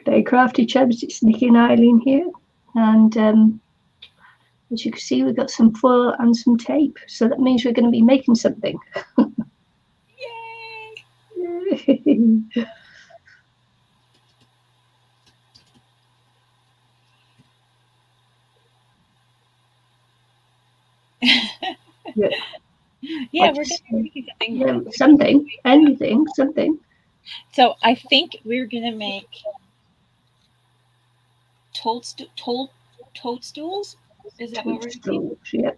Day Crafty Chubs, it's Nicky and Ilene here, and as you can see, we've got some foil and some tape, so that means we're going to be making something. Yay! Yeah, yeah, we're gonna make something. Yeah, something, anything, something. So I think we're gonna make toadstools. Is that what we're doing? Yeah.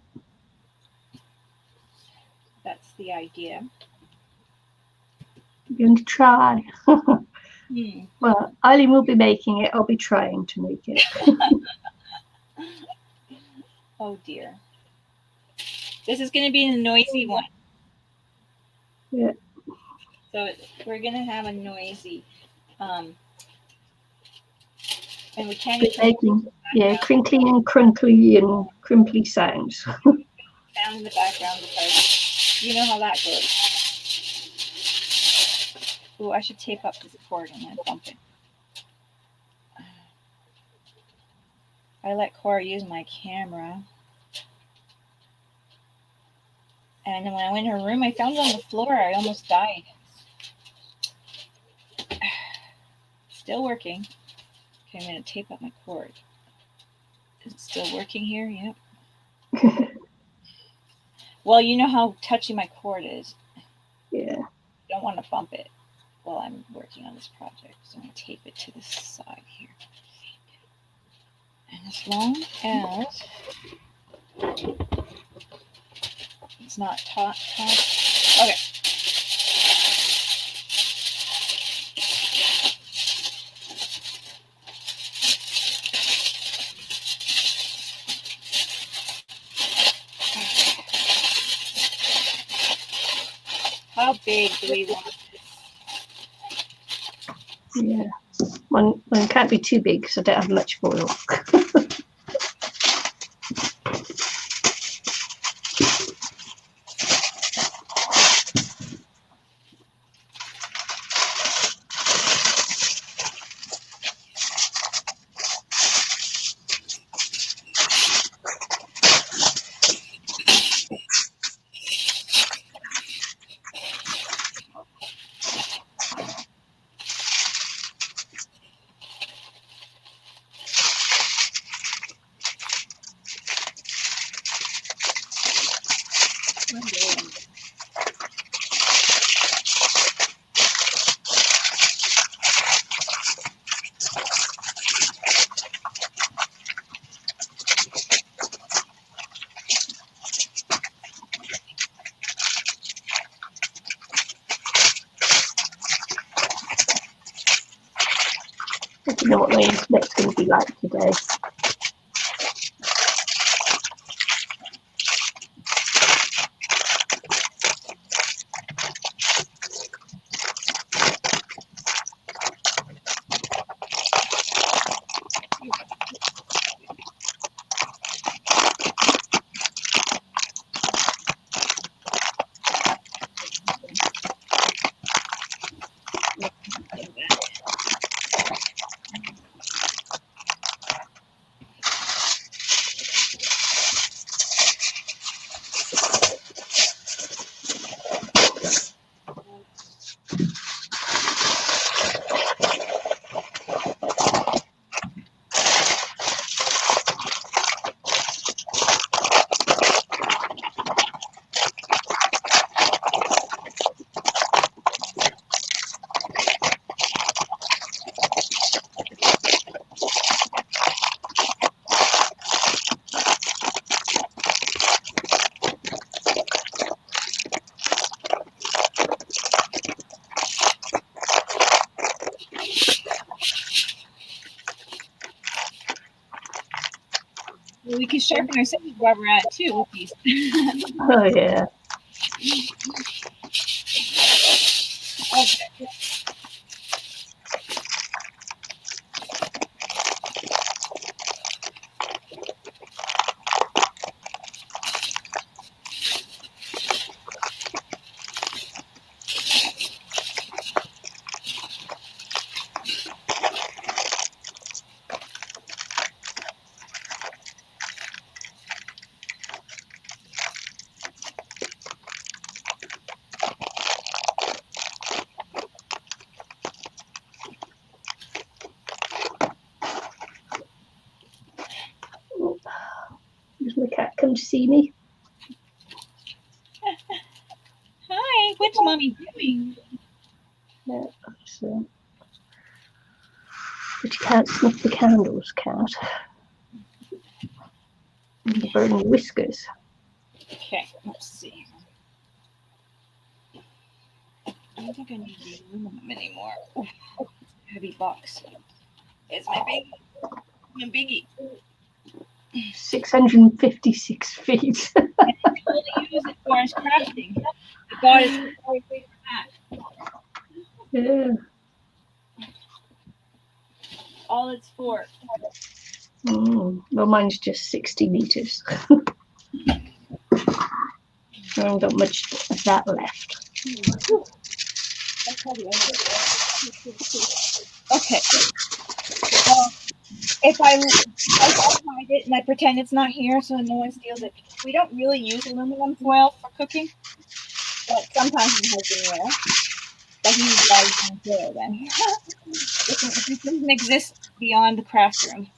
That's the idea. I'm going to try. Well, Eileen will be making it. I'll be trying to make it. Oh dear. This is going to be a noisy one. Yeah. So we're going to have a noisy, and we can't be making, yeah, crinkly and crunkly and crimply sounds. Sound in the background because you know how that goes. Oh, I should tape up this cord and then bump it. I let Cora use my camera. And then when I went in her room, I found it on the floor. I almost died. Still working. Okay, I'm going to tape up my cord. Is it still working here? Yep. Well, you know how touchy my cord is. Yeah. I don't want to bump it while I'm working on this project. So I'm going to tape it to the side here. And as long as it's not taut. Okay. How big do we want this? Yeah. One can't be too big because I don't have much foil. I don't know what my internet's going to be like today. Well, we can sharpen our scissors while we're at it too with these. Oh yeah. Okay. come to see me. Hi, what's Mommy doing? Yeah, so. But you can't snuff the candles, cat. And the burning whiskers. Okay, let's see. I don't think I need the aluminum anymore. Ooh, heavy box. It's my biggie. My biggie. 656 feet. And all I use it for is crafting. I bought it specifically for that. Yeah. All it's for. Well, mine's just 60 meters. I haven't got much of that left. That's heavy. Okay. Well, if I hide it and I pretend it's not here so no one steals it. We don't really use aluminum foil for cooking, but sometimes my husband will. But he uses foil then. It doesn't exist beyond the craft room.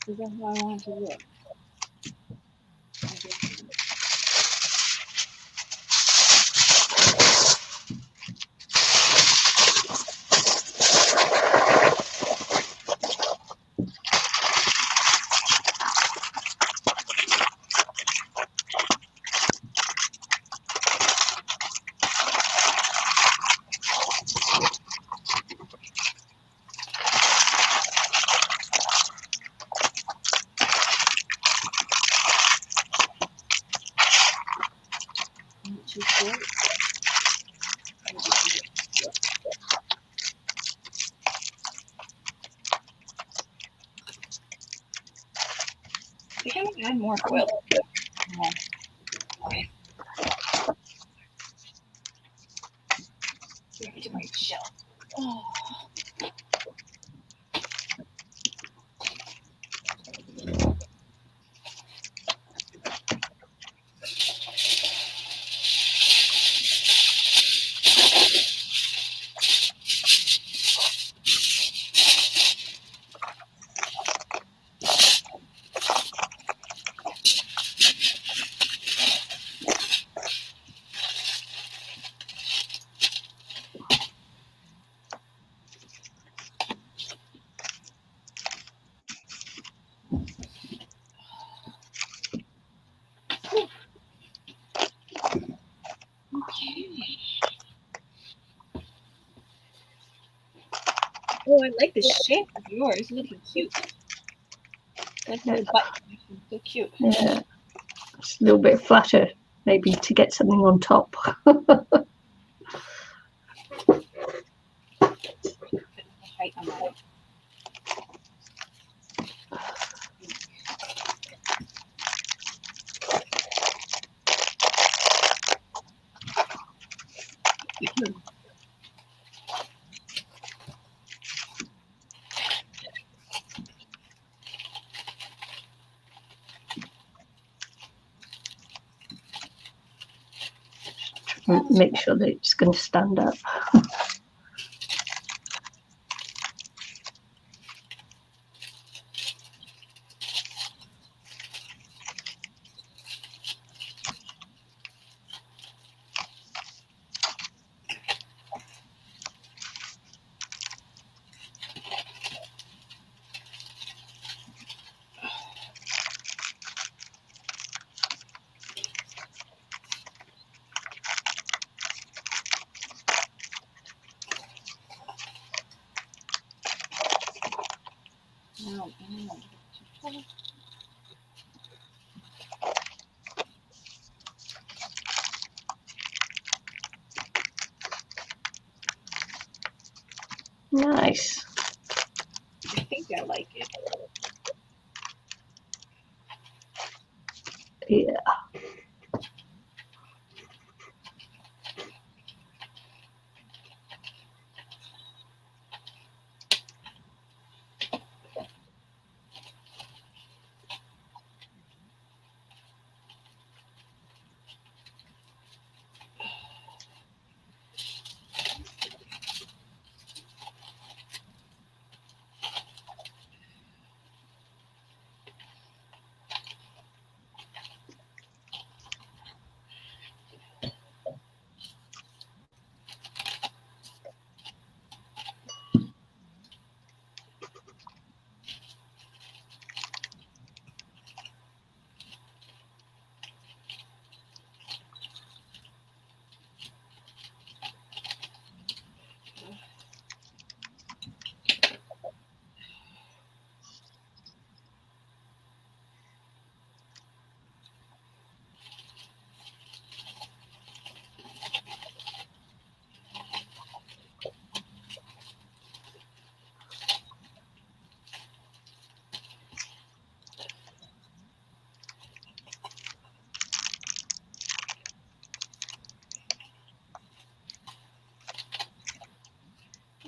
Is that how I want it to look? I think I add more foil. Okay. To my shell. Oh. Oh, I like the shape of yours. It's looking cute. Like the button. So cute. Yeah. It's a little bit flatter, maybe, to get something on top. Height on that. Make sure that it's going to stand up. Nice. I think I like it. Yeah.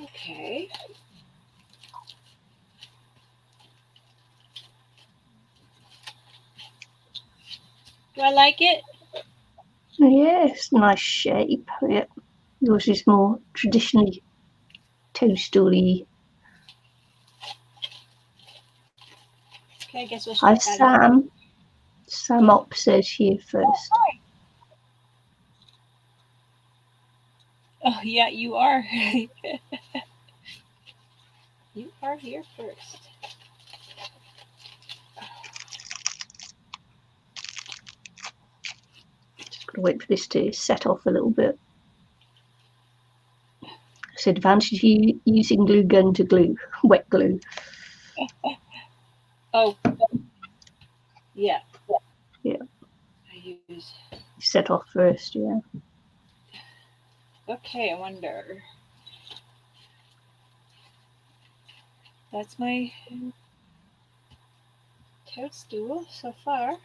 Okay. Do I like it? Yes, nice shape. Yeah. Yours is more traditionally toadstooly. Okay, I guess we'll Hi, start that. Sam. Sam Op says here first. Oh, yeah, you are. You are here first. Just got to wait for this to set off a little bit. It's the advantage of using glue gun to glue, wet glue. Oh, yeah. Yeah. I use. Set off first, yeah. Okay, I wonder. That's my toadstool so far.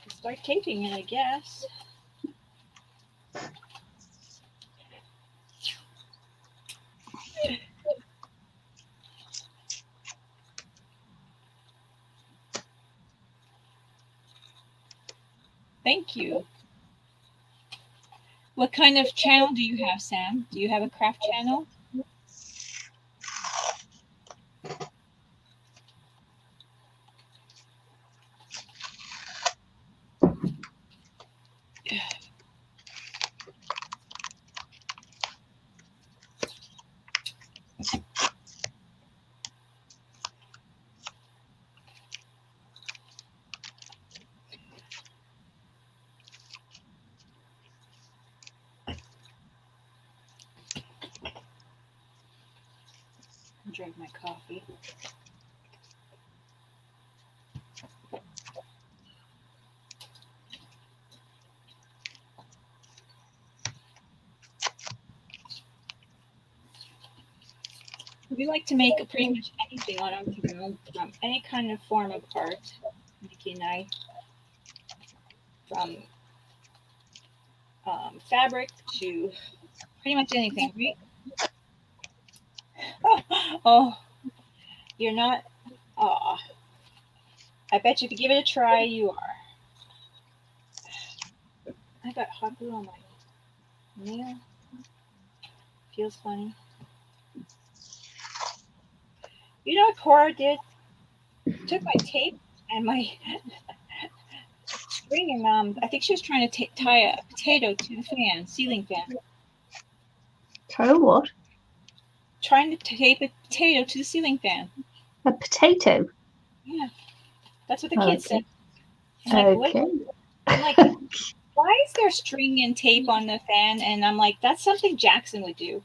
Start taping it, I guess. Thank you. What kind of channel do you have, Sam? Do you have a craft channel? Drink my coffee. We like to make pretty much anything on our channel, from any kind of form of art, Nicky and I, from fabric to pretty much anything, right? Oh, you're not. Aw. I bet you if you give it a try, you are. I got hot glue on my nail. Feels funny. You know what Cora did? Took my tape and my string and I think she was trying to tie a potato to the fan, ceiling fan. Try what? Trying to tape a potato to the ceiling fan. A potato? Yeah. That's what the kids said. I'm like, okay. what? I'm like, why is there string and tape on the fan? And I'm like, that's something Jackson would do.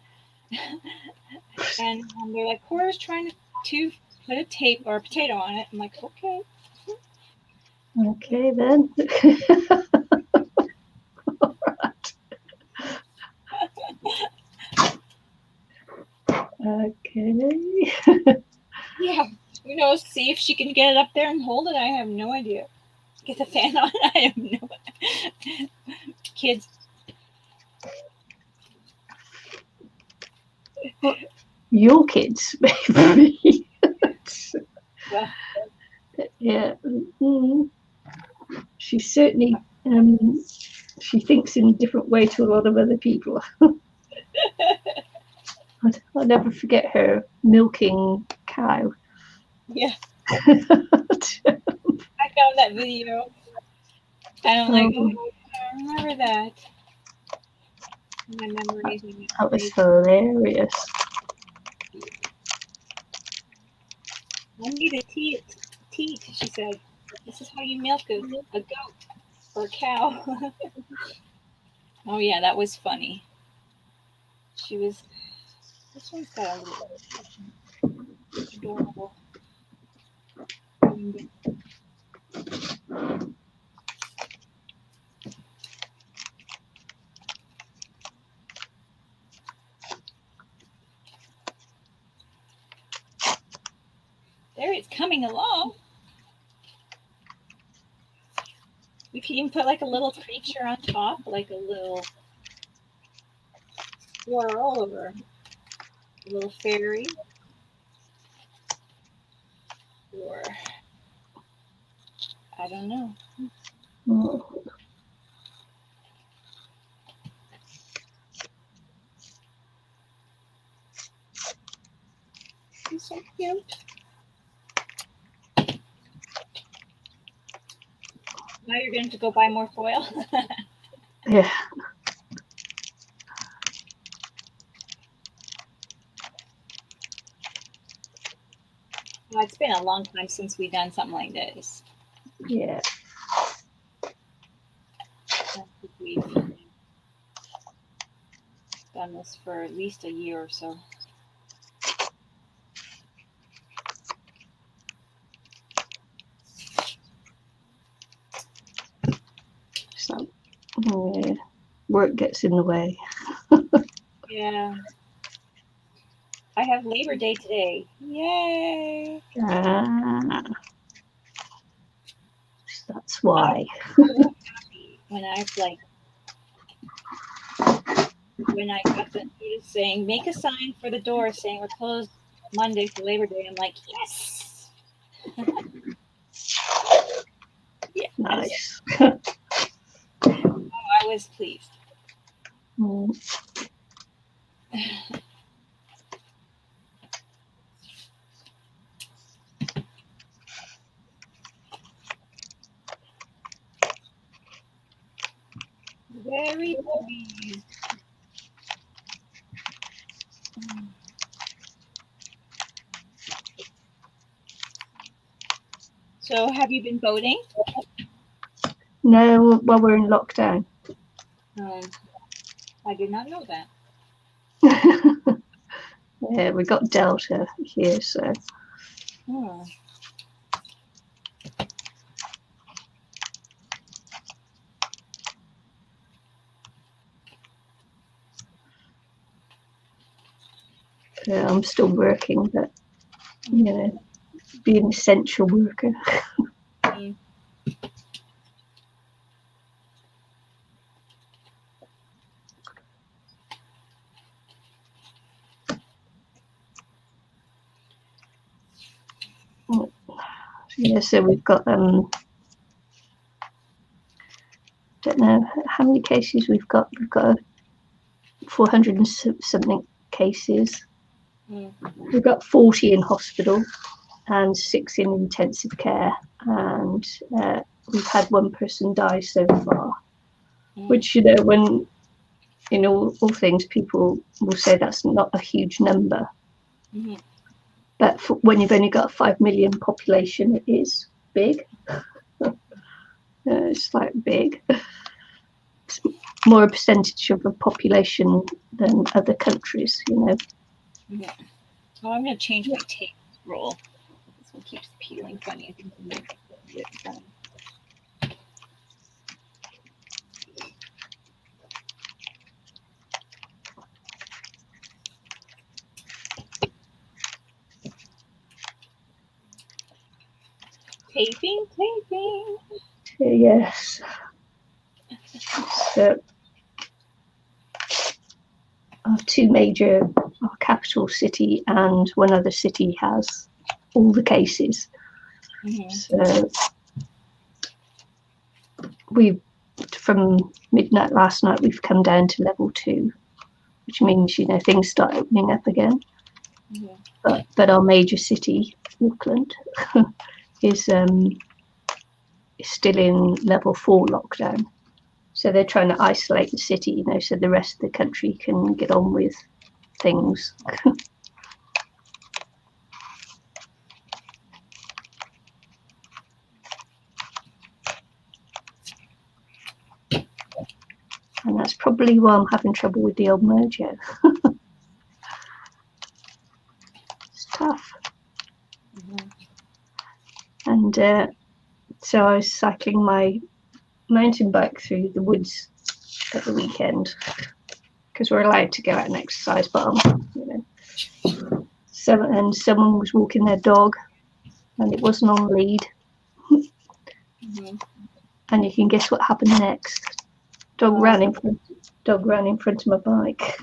And they're like, Cora's trying to put a tape or a potato on it. I'm like, okay. Okay then. Okay. Yeah. Who knows? See if she can get it up there and hold it. I have no idea. Get the fan on. I have no kids. Your kids, maybe. Well, Yeah. She certainly she thinks in a different way to a lot of other people. I'll never forget her milking cow. yeah. I found that video. And I'm like, oh, I remember that. My memories. That was hilarious. I need a teat, she said. This is how you milk a goat or a cow. Oh, yeah, that was funny. She was. This one's got a little adorable. There, it's coming along. We can even put like a little creature on top, like a little squirrel or a little fairy. Or I don't know. He's so cute. Now you're going to go buy more foil? Yeah. Well, it's been a long time since we've done something like this. Yeah. We've done this for at least a year or so. So, yeah, work gets in the way. Yeah. I have Labor Day today. Yay! That's why. So happy when when I got the notice saying, make a sign for the door saying we're closed Monday for Labor Day. I'm like, yes! Yes. Nice. I was pleased. Very pleased. So, have you been boating? No, well, we're in lockdown. I did not know that. Yeah, we got Delta here, so. Yeah, I'm still working, but you know, be an essential worker. Yeah, so we've got don't know how many cases we've got. We've got 400 and something cases. We've got 40 in hospital and 6 in intensive care, and we've had one person die so far. Which, you know, when in all things, people will say that's not a huge number. But when you've only got a 5 million population, it is big. It's like big. It's more a percentage of the population than other countries, you know. Yeah. Oh, I'm going to change my tape roll. This one keeps peeling funny. I think I'm going to get it done. Taping. Yes. So our two major, our capital city and one other city has all the cases. So from midnight last night, we've come down to level 2, which means, things start opening up again. But our major city, Auckland, is still in level 4 lockdown. So they're trying to isolate the city, so the rest of the country can get on with things. And that's probably why I'm having trouble with the old mojo. It's tough. And so I was cycling my mountain bike through the woods at the weekend because we're allowed to go out and exercise, but and someone was walking their dog and it wasn't on lead. And you can guess what happened next. Dog ran in front of my bike.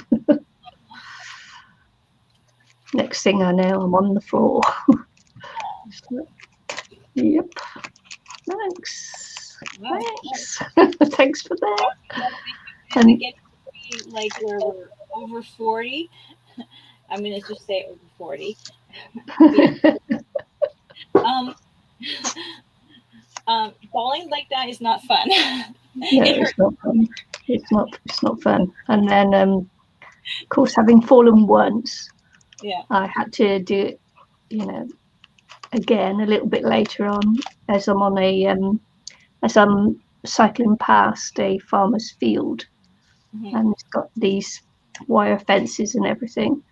Next thing I know, I'm on the floor. Yep. Thanks. Thanks for that. And get like where we're over 40. I'm gonna just say over 40. Falling like that is not fun. No, it's not fun. It's not fun. And then, of course, having fallen once, I had to do it, again a little bit later on as I'm on as I'm cycling past a farmer's field, and it's got these wire fences and everything.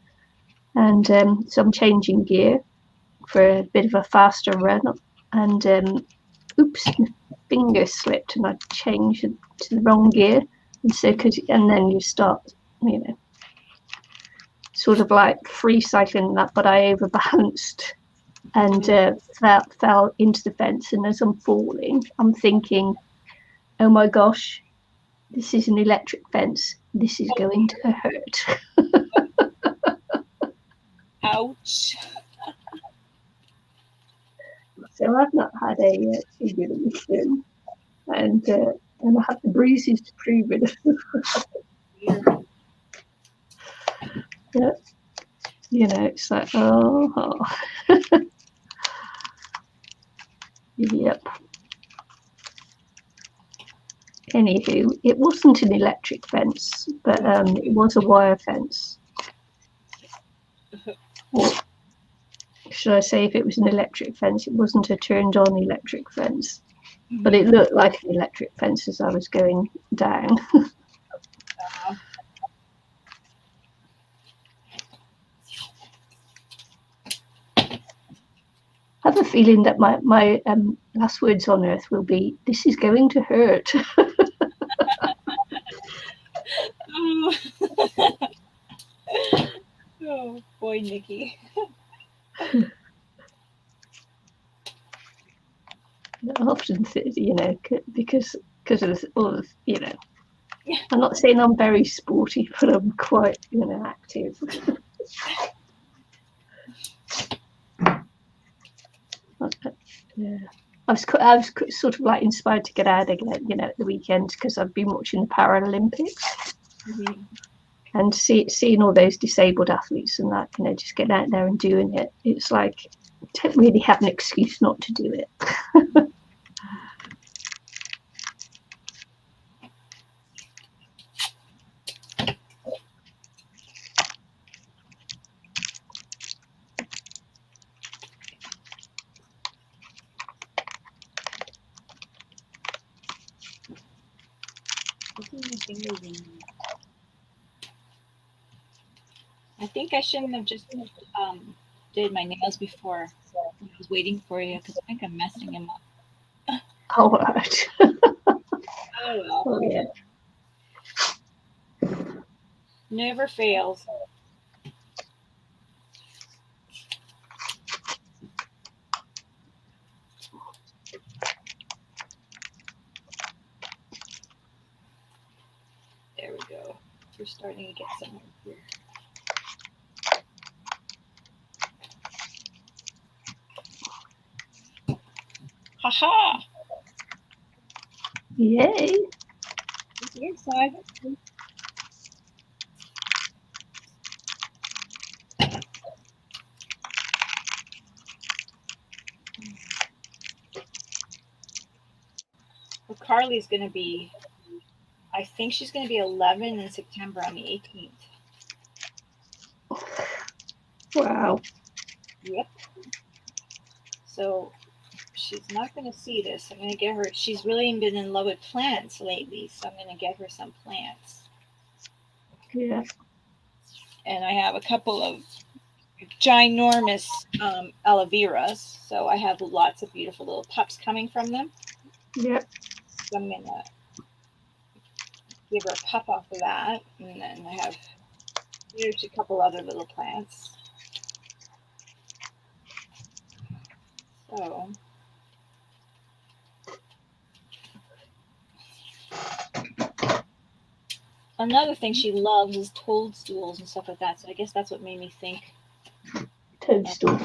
And so I'm changing gear for a bit of a faster run, and oops, my finger slipped and I changed to the wrong gear. And so, and then you start, sort of like free cycling that, but I overbalanced and fell into the fence. And as I'm falling, I'm thinking, oh my gosh, this is an electric fence. This is going to hurt. Ouch. So I've not had a too good a weekend, and I have the bruises to prove it. Yeah. It's like, oh. Yep. Anywho, it wasn't an electric fence, but it was a wire fence. Or should I say, if it was an electric fence, it wasn't a turned-on electric fence, but it looked like an electric fence as I was going down. I have a feeling that my last words on earth will be, this is going to hurt. Oh boy, Nicky. I often think, because of all of, I'm not saying I'm very sporty, but I'm quite, active. Yeah. I was sort of like inspired to get out again, at the weekend, because I've been watching the Paralympics and seeing all those disabled athletes and that, just getting out there and doing it. It's like, I don't really have an excuse not to do it. I think I shouldn't have just did my nails before I was waiting for you because I think I'm messing him up. Oh, right. Oh well. Oh, yeah. Never fails. There we go. We're starting to get somewhere here. Haha! Yay! It's your side. Well, Carly's going to be, I think she's going to be 11 in September on the 18th. Wow. Yep. So she's not going to see this. I'm going to get her, she's really been in love with plants lately, so I'm going to get her some plants. Yeah. And I have a couple of ginormous aloe veras, so I have lots of beautiful little pups coming from them. Yeah. So I'm going to give her a pup off of that, and then I have here's a couple other little plants. So another thing she loves is toadstools and stuff like that. So I guess that's what made me think Toadstool.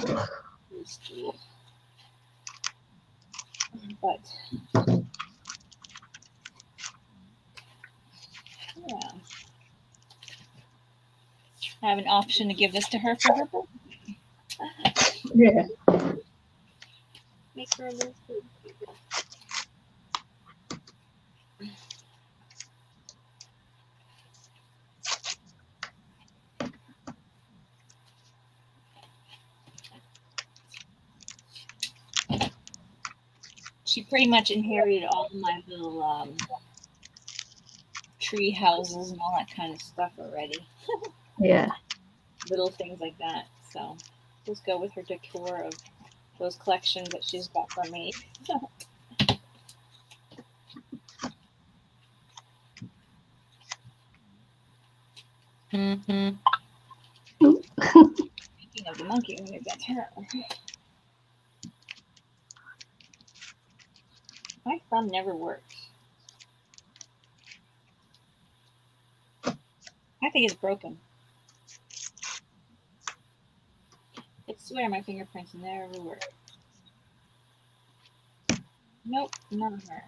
Toadstool. But yeah, I have an option to give this to her for her birthday. Yeah. Make her a little toadstool. She pretty much inherited all my little tree houses and all that kind of stuff already. Yeah. Little things like that. So let's go with her decor of those collections that she's got from me. Mm-hmm. Speaking of the monkey, I'm going to get her. My thumb never works. I think it's broken. I swear my fingerprints never work. Nope, none of her.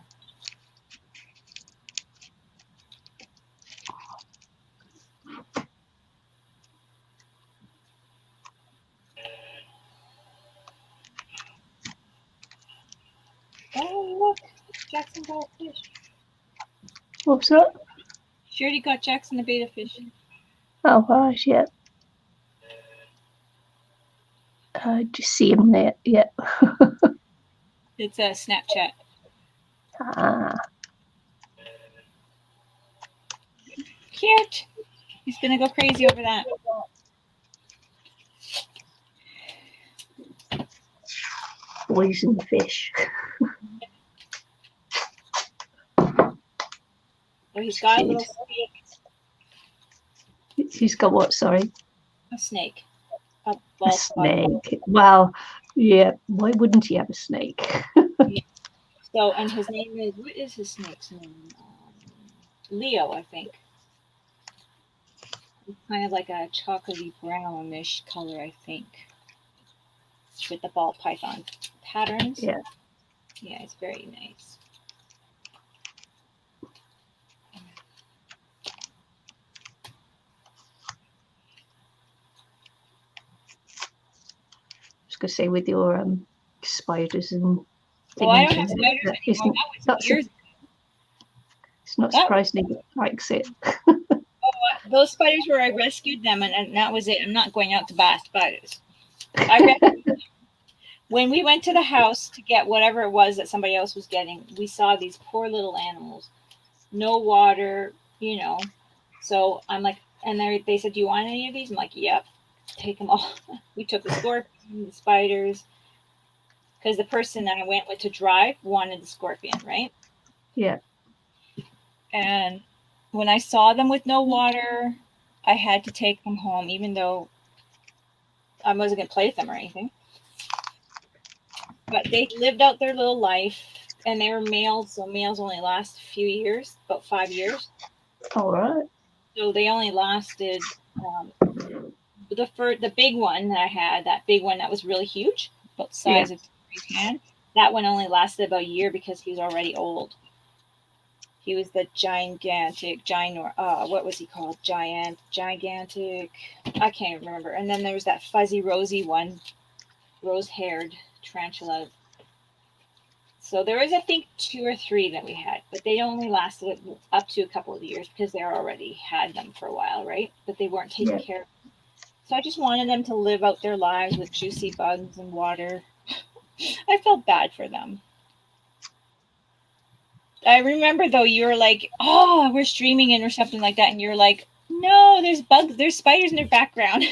Oh, look. Jackson got a fish. What's that? She already got Jackson a beta fish. Oh, right, yeah. I just see him there, yeah. It's a Snapchat. Ah. Cute. He's going to go crazy over that. Poison fish. Oh, he's got a little snake. He's got what, sorry? A snake. A snake. Well, yeah, why wouldn't he have a snake? Yeah. So, and his name is, what is his snake's name? Leo, I think. It's kind of like a chocolatey brownish color, I think. With the ball python patterns. Yeah. Yeah, it's very nice. I was going to say, with your spiders and things. I don't have spiders anymore. That was years ago. It's not surprising he likes it. Those spiders where I rescued them, and that was it. I'm not going out to buy spiders. When we went to the house to get whatever it was that somebody else was getting, we saw these poor little animals. No water, you know. So I'm like, And they said, "Do you want any of these?" I'm like, "Yep, take them all." We took the scorpion, the spiders, because the person that I went with to drive wanted the scorpion, right? Yeah. And when I saw them with no water, I had to take them home, even though I wasn't going to play with them or anything. But they lived out their little life, and they were males, so males only last a few years, about 5 years. All right. So they only lasted the big one that I had, that big one that was really huge, about the size of his hand. That one only lasted about a year because he was already old. He was the what was he called? Gigantic. I can't remember. And then there was that fuzzy, rosy one, rose-haired tarantula. So there was, I think, 2 or 3 that we had, but they only lasted up to a couple of years because they already had them for a while, right? But they weren't taken care of. So I just wanted them to live out their lives with juicy bugs and water. I felt bad for them. I remember, though, you were like, "Oh, we're streaming in," or something like that, and you're like, "No, there's bugs, there's spiders in their background."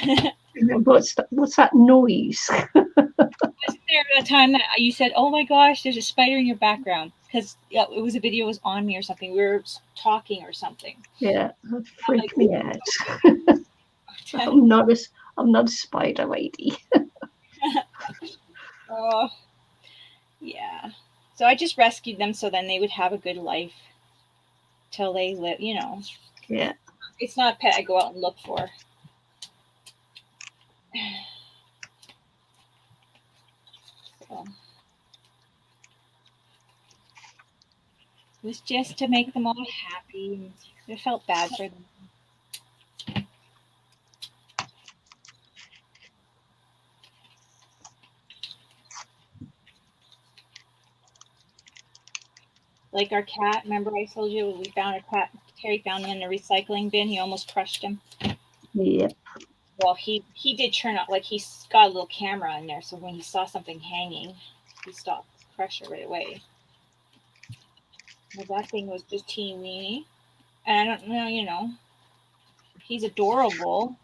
What's that noise? Wasn't there a time that you said, "Oh my gosh, there's a spider in your background"? Because it was a video was on me or something. We were talking or something. Yeah, that freaked me out. I'm not a spider lady. Oh, yeah. So I just rescued them so then they would have a good life till they live. Yeah. It's not a pet I go out and look for. So. It was just to make them all happy, and I felt bad for them. Like our cat, remember I told you we found a cat, Terry found him in the recycling bin, he almost crushed him. Yep. Well, he did turn out, like he's got a little camera in there, so when he saw something hanging, he stopped the pressure right away. Well, that thing was just teeny weeny. And I don't know, he's adorable.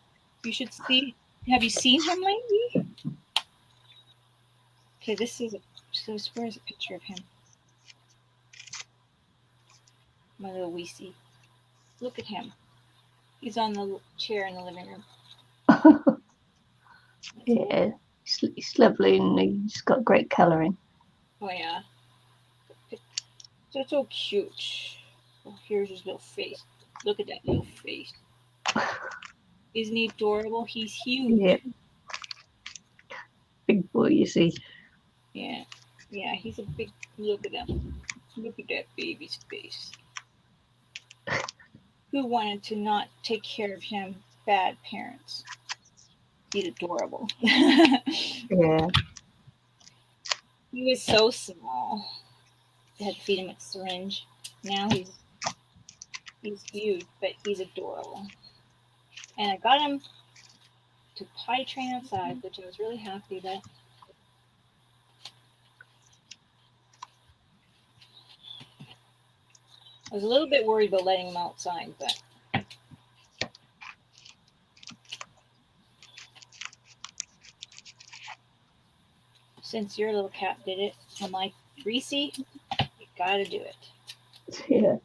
You should see. Have you seen him lately? Okay, where's a picture of him? My little Weesey. Look at him. He's on the chair in the living room. Yeah, he's lovely and he's got great colouring. Oh, yeah. That's so cute. Oh, here's his little face. Look at that little face. Isn't he adorable? He's huge. Yeah. Big boy, you see. Yeah. Yeah, he's a big... Look at him. Look at that baby's face. Who wanted to not take care of him? Bad parents. He's adorable. Yeah. He was so small. They had to feed him with a syringe. Now he's huge, but he's adorable. And I got him to potty train outside, which I was really happy about. I was a little bit worried about letting him outside, but since your little cat did it, I'm like, Reese, you gotta do it. Yeah.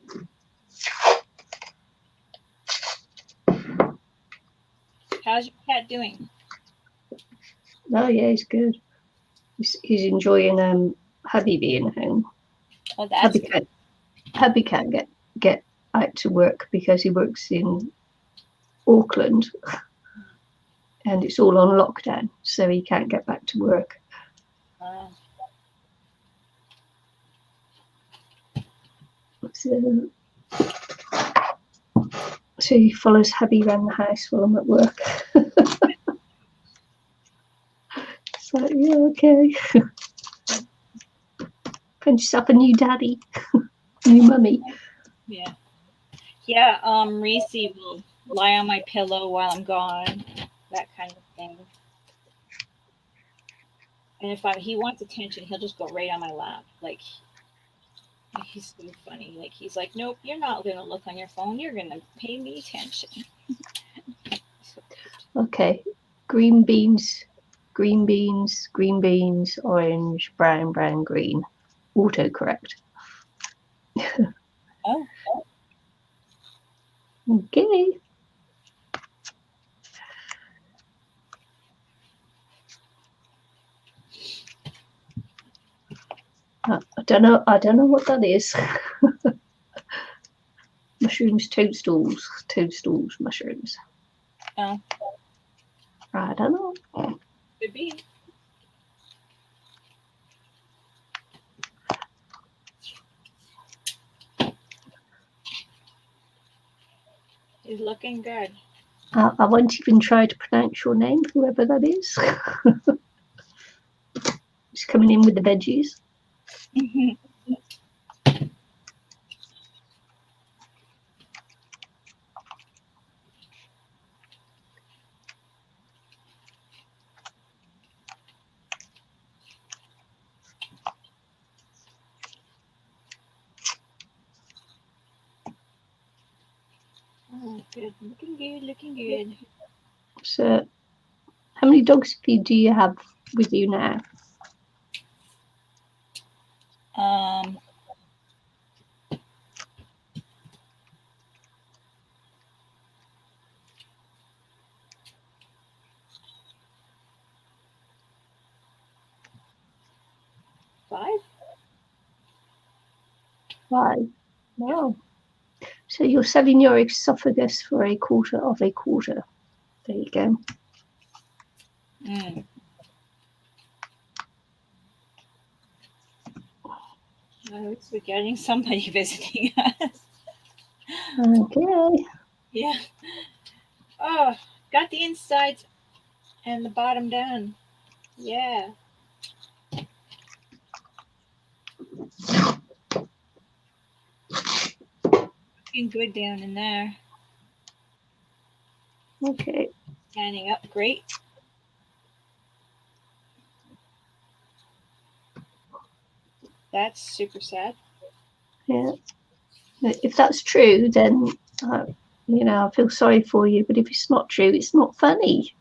How's your cat doing? Oh yeah, he's good. He's enjoying hubby being home. Oh, that's good. Hubby can't get out to work because he works in Auckland and it's all on lockdown, so he can't get back to work. So he follows hubby around the house while I'm at work. It's like, yeah, okay. Find yourself a new daddy, new mummy. Yeah. Yeah, Reese will lie on my pillow while I'm gone, that kind of thing. And if he wants attention, he'll just go right on my lap. Like he's so funny. Like he's like, nope, you're not gonna look on your phone. You're gonna pay me attention. Okay. Green beans, green beans, green beans, orange, brown, brown, green. Autocorrect. Oh. Okay. I don't know what that is. Mushrooms, toadstools, mushrooms. Oh. I don't know. Could be. He's looking good. I won't even try to pronounce your name, whoever that is. It's coming in with the veggies. Oh, good. Looking good. So, how many dogs do you have with you now? 5. 5. Wow. So you're selling your esophagus for a quarter of a quarter. There you go. Oh, we're getting somebody visiting us. Okay. Yeah. Oh, got the insides and the bottom done. Yeah. Looking good down in there. Okay. Standing up great. That's super sad. Yeah. If that's true, then I feel sorry for you. But if it's not true, it's not funny.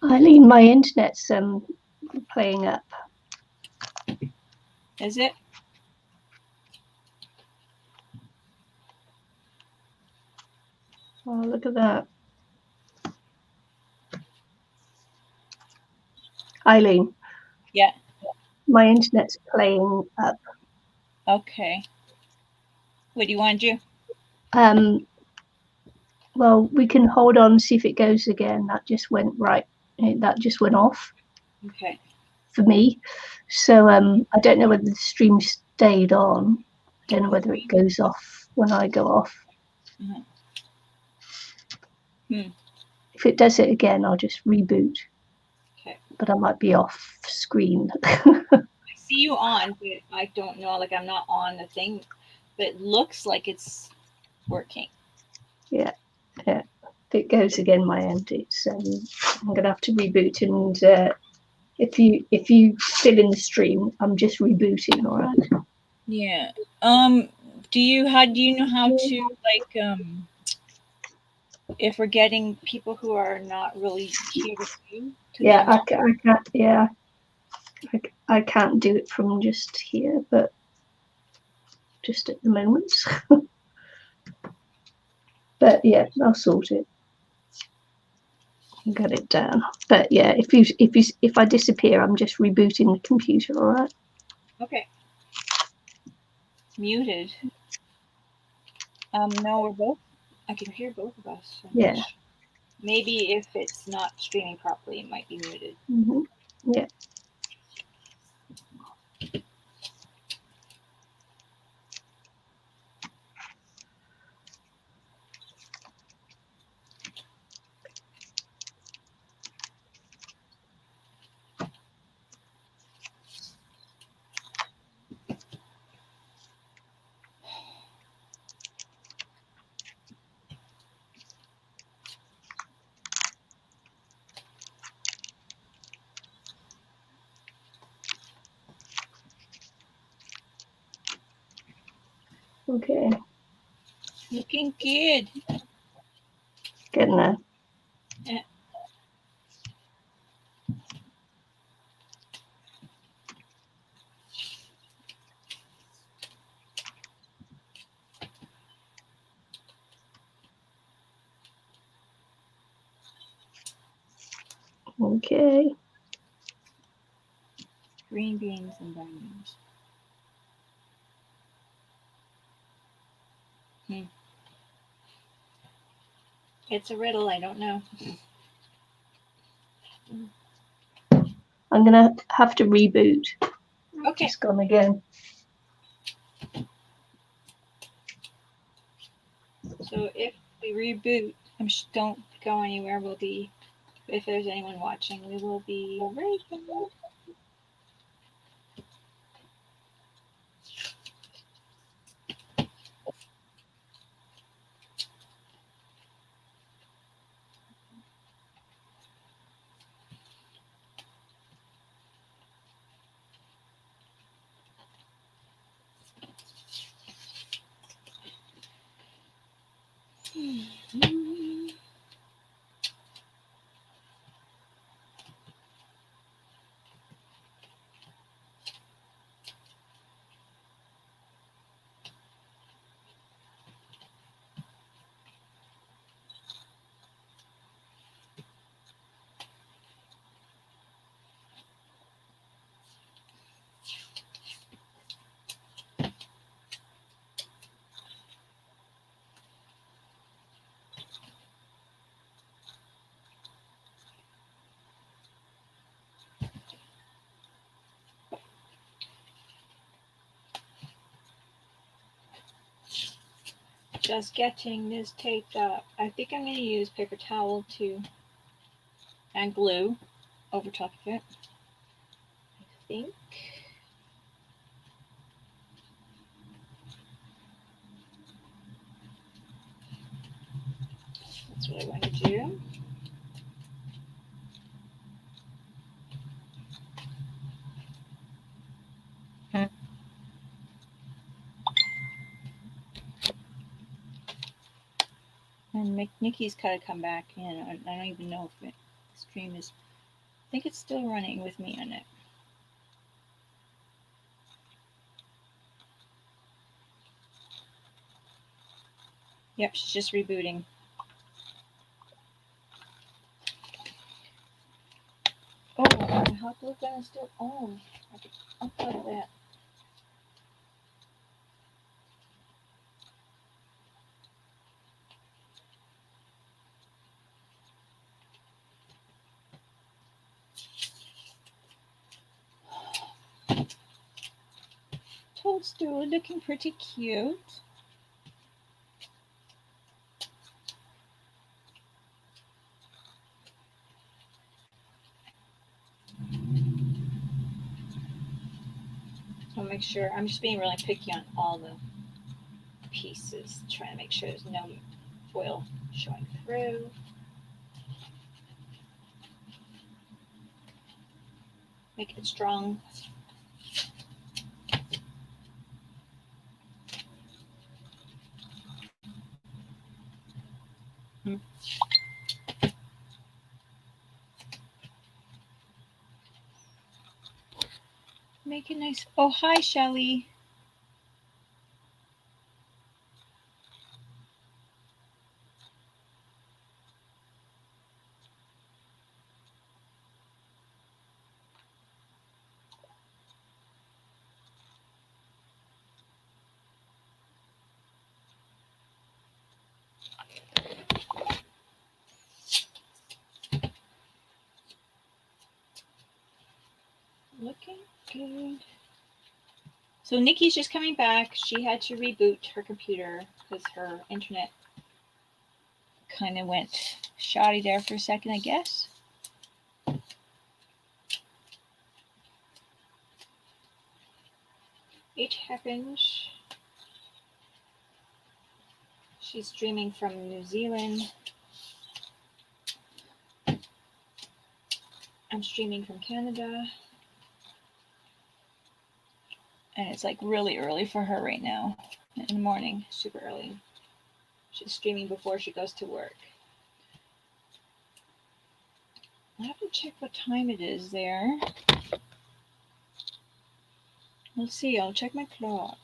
Ilene, my internet's playing up. Is it? Oh, look at that. Ilene. Yeah. My internet's playing up. Okay. What do you want to do? Well, we can hold on, see if it goes again. That just went right. That just went off. Okay. For me. So I don't know whether the stream stayed on. I don't know whether it goes off when I go off. If it does it again, I'll just reboot. Okay. But I might be off screen. I see you on, but I don't know. Like, I'm not on the thing, but it looks like it's working. Yeah. If it goes again, my end, it's I'm gonna have to reboot. And if you still in the stream, I'm just rebooting. All right. Yeah. Do you know how to, like, if we're getting people who are not really here with you? I can't. Yeah. I can't do it from just here, but just at the moment. But yeah, I'll sort it. Got it down. But yeah, if I disappear, I'm just rebooting the computer. All right. Okay. Muted. No, we're both. I can hear both of us. So yeah. Maybe if it's not streaming properly, it might be muted. Yeah. Okay. Looking good. Getting there. Yeah. Okay. Green beans and brown beans. It's a riddle. I don't know. I'm going to have to reboot. Okay. It's gone again. So if we reboot, don't go anywhere. We'll be, if there's anyone watching, we will be right back. Just getting this taped up. I think I'm going to use paper towel and glue over top of it. I think. That's what I want to do. And Nikki's got to come back in. I don't even know if the stream is. I think it's still running with me on it. Yep, she's just rebooting. Oh, my hot glue gun is still on. I can unplug that. Toadstool looking pretty cute. I'll make sure. I'm just being really picky on all the pieces, trying to make sure there's no foil showing through. Make it strong. Make it nice. Oh, hi, Shelly. Looking good. So Nikki's just coming back. She had to reboot her computer because her internet kind of went shoddy there for a second, I guess. It happens. She's streaming from New Zealand. I'm streaming from Canada. And it's like really early for her right now. in the morning, super early. She's streaming before she goes to work. I have to check what time it is there. Let's see, I'll check my clock.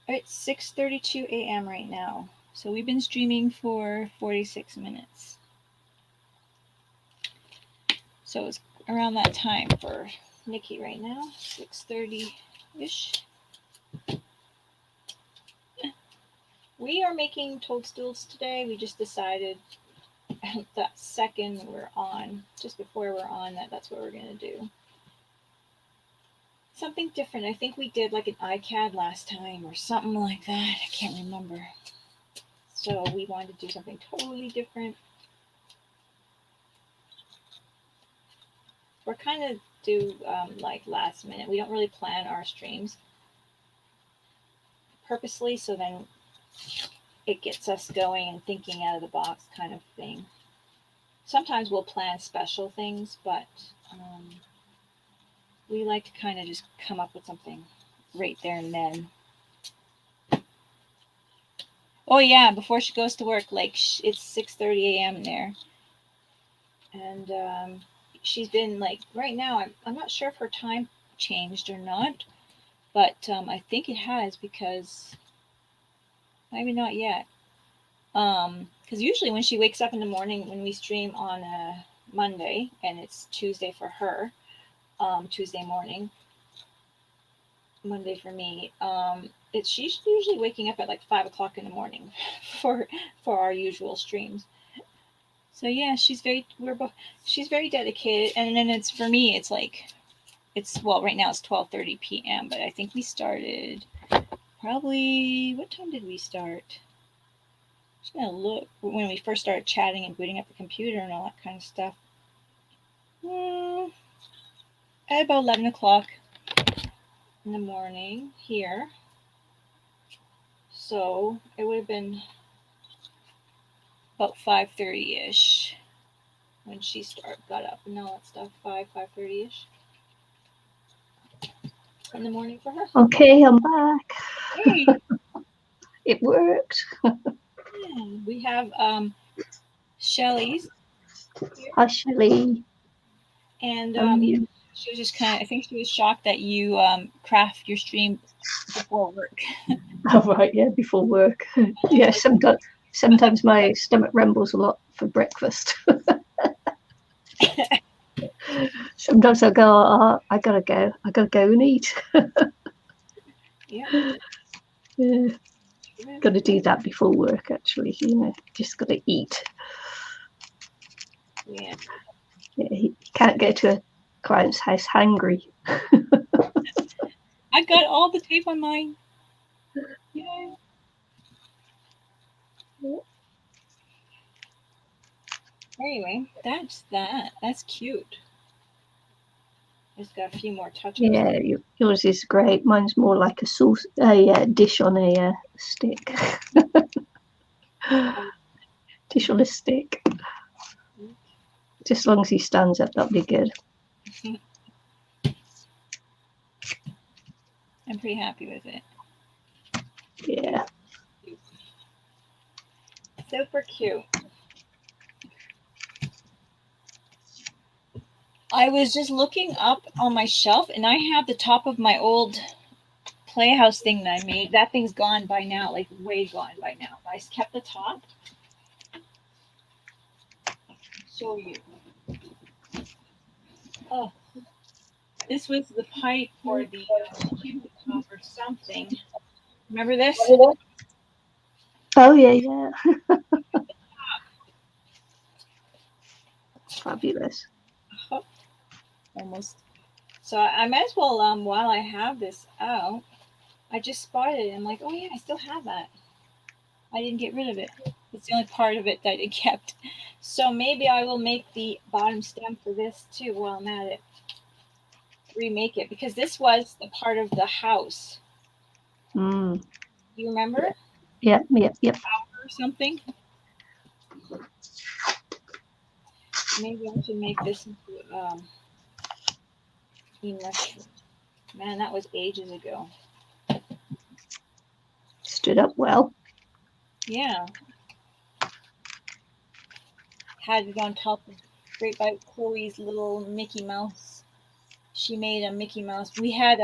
It's 6:32 a.m. right now. So we've been streaming for 46 minutes. So it's around that time for Nicky right now, 6:30-ish. We are making toadstools today. We just decided that second we're on, just before we're on, that's what we're going to do. Something different. I think we did like an iCAD last time or something like that. I can't remember. So we wanted to do something totally different. We're kind of do like last minute. We don't really plan our streams purposely, so then it gets us going and thinking out of the box kind of thing. Sometimes we'll plan special things, but we like to kind of just come up with something right there and then. Oh yeah, before she goes to work, like it's 6:30 a.m. there, and she's been like right now. I'm not sure if her time changed or not, but I think it has, because maybe not yet. Because usually when she wakes up in the morning, when we stream on a Monday and it's Tuesday for her, Tuesday morning, Monday for me, she's usually waking up at like 5 o'clock in the morning for our usual streams. So yeah, she's very dedicated, and then it's for me. It's like right now it's 12:30 p.m. But I think we started probably, what time did we start? I'm just gonna look when we first started chatting and booting up the computer and all that kind of stuff. At about 11 o'clock in the morning here. So it would have been about 5:30-ish when she got up and all that stuff. 5:30-ish in the morning for her. Okay, I'm back. Hey. It worked. Yeah, we have Shelly's here. Hi, Shelly. And she was just I think she was shocked that you craft your stream before work. Oh, right, yeah, before work. Yeah, sometimes my stomach rumbles a lot for breakfast. Sometimes I go, oh, I gotta go and eat. Yeah. Yeah. Gotta do that before work, actually, just gotta eat. Yeah. Yeah, you can't go to a client's house hungry. I got all the tape on mine. Yeah. Anyway, that's that. That's cute. Just got a few more touches. Yeah, yours is great. Mine's more like a dish on a stick. Dish on a stick. Just as long as he stands up, that'll be good. I'm pretty happy with it. Yeah. Super cute. I was just looking up on my shelf, and I have the top of my old playhouse thing that I made. That thing's gone by now, like way gone by now. I kept the top. Show you. Oh, this was the pipe for the top or something. Remember this? Oh yeah. Fabulous. Oh, almost. So I might as well, while I have this out, I just spotted it. I'm like, oh yeah, I still have that. I didn't get rid of it. It's the only part of it that I kept. So maybe I will make the bottom stem for this too while I'm at it. Remake it, because this was the part of the house. Mm. You remember? Yep. Or something. Maybe I should make this into Man, that was ages ago. Stood up well. Yeah. Had it on top of right by Chloe's little Mickey Mouse. She made a Mickey Mouse. We had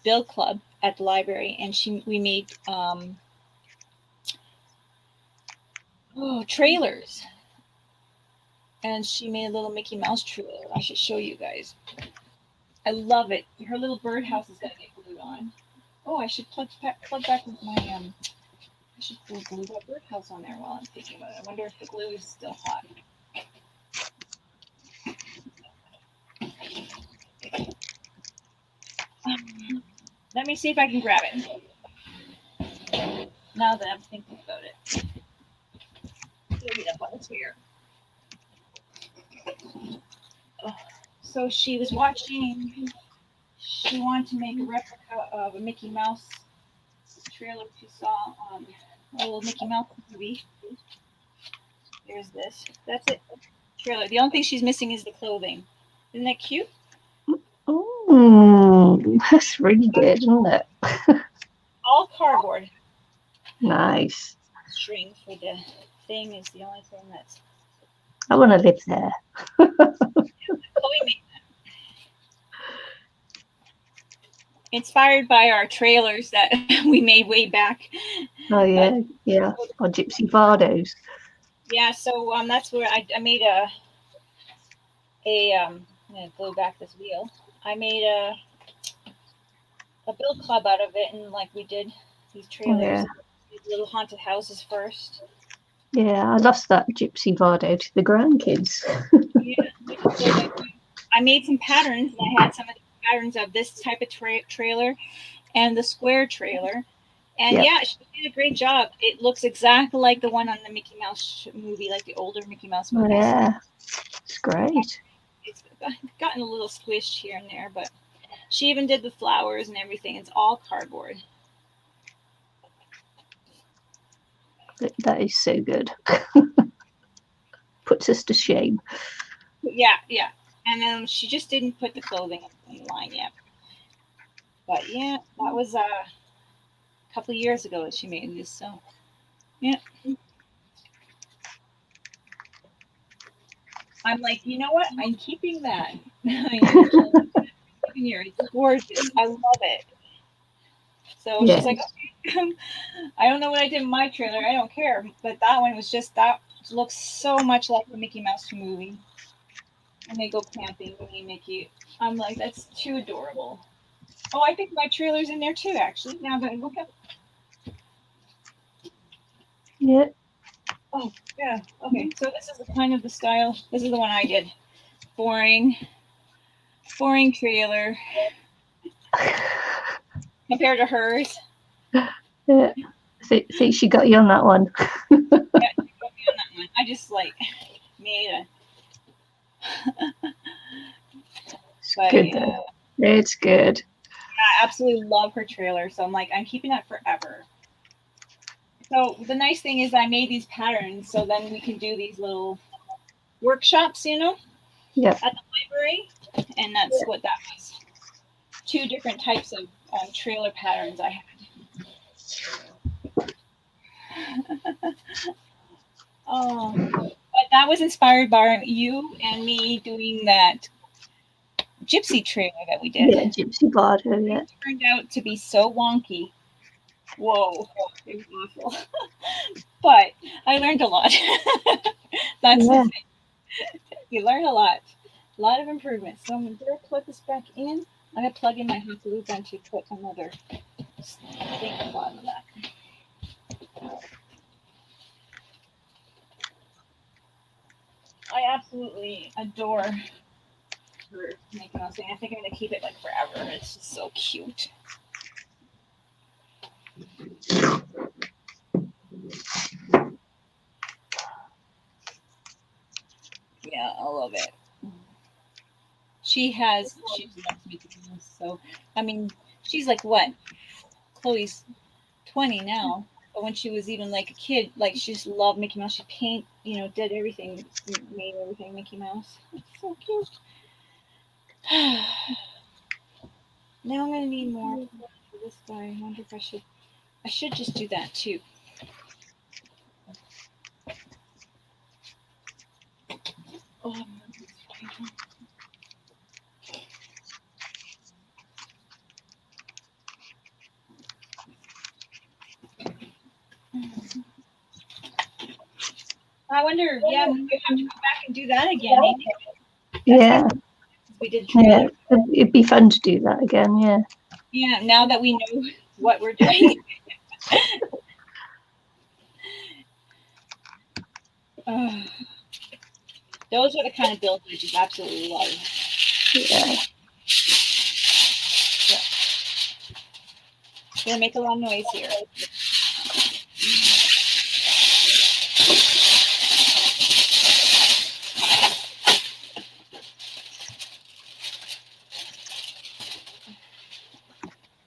Bill Club at the library, and we made trailers. And she made a little Mickey Mouse trailer. I should show you guys. I love it. Her little birdhouse is gonna get glued on. Oh, I should plug back with my I should glue that birdhouse on there while I'm thinking about it. I wonder if the glue is still hot. Let me see if I can grab it. Now that I'm thinking about it. Get it up on the chair. Oh. So she was watching. She wanted to make a replica of a Mickey Mouse trailer she saw on a little Mickey Mouse movie. There's this. That's it. Trailer. The only thing she's missing is the clothing. Isn't that cute? Oh, that's really good, isn't it? All cardboard. Nice. String for the thing is the only thing that's. I want to live there. Chloe made that. Inspired by our trailers that we made way back. Oh yeah, yeah. Or Gypsy Vardos. Yeah, so that's where I made a I'm gonna glue back this wheel. I made a Bill Club out of it, and like we did these trailers, Yeah. these little haunted houses first. Yeah, I lost that Gypsy Vardo to the grandkids. Yeah, so I made some patterns, and I had some of the patterns of this type of trailer and the square trailer. And yeah, she did a great job. It looks exactly like the one on the Mickey Mouse movie, like the older Mickey Mouse movie. Yeah, it's great. It's gotten a little squished here and there, but she even did the flowers and everything. It's all cardboard. That is so good. Puts us to shame. Yeah. And then she just didn't put the clothing on the line yet. But yeah, that was a couple of years ago that she made this. So yeah. I'm like, you know what? I'm keeping that. It's gorgeous. I love it. So she's like, okay. I don't know what I did in my trailer. I don't care. But that one was just that looks so much like the Mickey Mouse movie. And they go camping, me and Mickey. I'm like, that's too adorable. Oh, I think my trailer's in there too, actually. Now that I look at it. Yeah. Oh, yeah. Okay, so this is kind of the style. This is the one I did. Boring trailer compared to hers. Yeah. See, she got you on that one. Yeah, she got me on that one. I just like made a. But, good though. It's good. I absolutely love her trailer, so I'm like, I'm keeping that forever. So the nice thing is I made these patterns, so then we can do these little workshops, Yeah. At the library, and that's what that was. 2 different types of trailer patterns I had. But that was inspired by you and me doing that gypsy trailer that we did. Yeah, Gypsy Vardo, yeah. It turned out to be so wonky. Whoa, it was awful. But I learned a lot. That's the thing. You learn a lot of improvements. So I'm going to plug this back in. I'm going to plug in my hot glue gun to put another thing at the bottom of that. I absolutely adore her making those things. I think I'm going to keep it like forever. It's just so cute. Yeah, I love it. She loves Mickey Mouse. So, I mean, she's like what? Chloe's 20 now. But when she was even like a kid, like she just loved Mickey Mouse. She did everything, made everything Mickey Mouse. It's so cute. Now I'm gonna need more for this guy. I wonder if I should just do that too. Oh. I wonder, yeah, we have to go back and do that again, maybe. Yeah. We did trailer. Yeah, it'd be fun to do that again, yeah. Yeah, now that we know what we're doing. Those are the kind of builds I just absolutely love. Yeah. Gonna make a lot of noise here.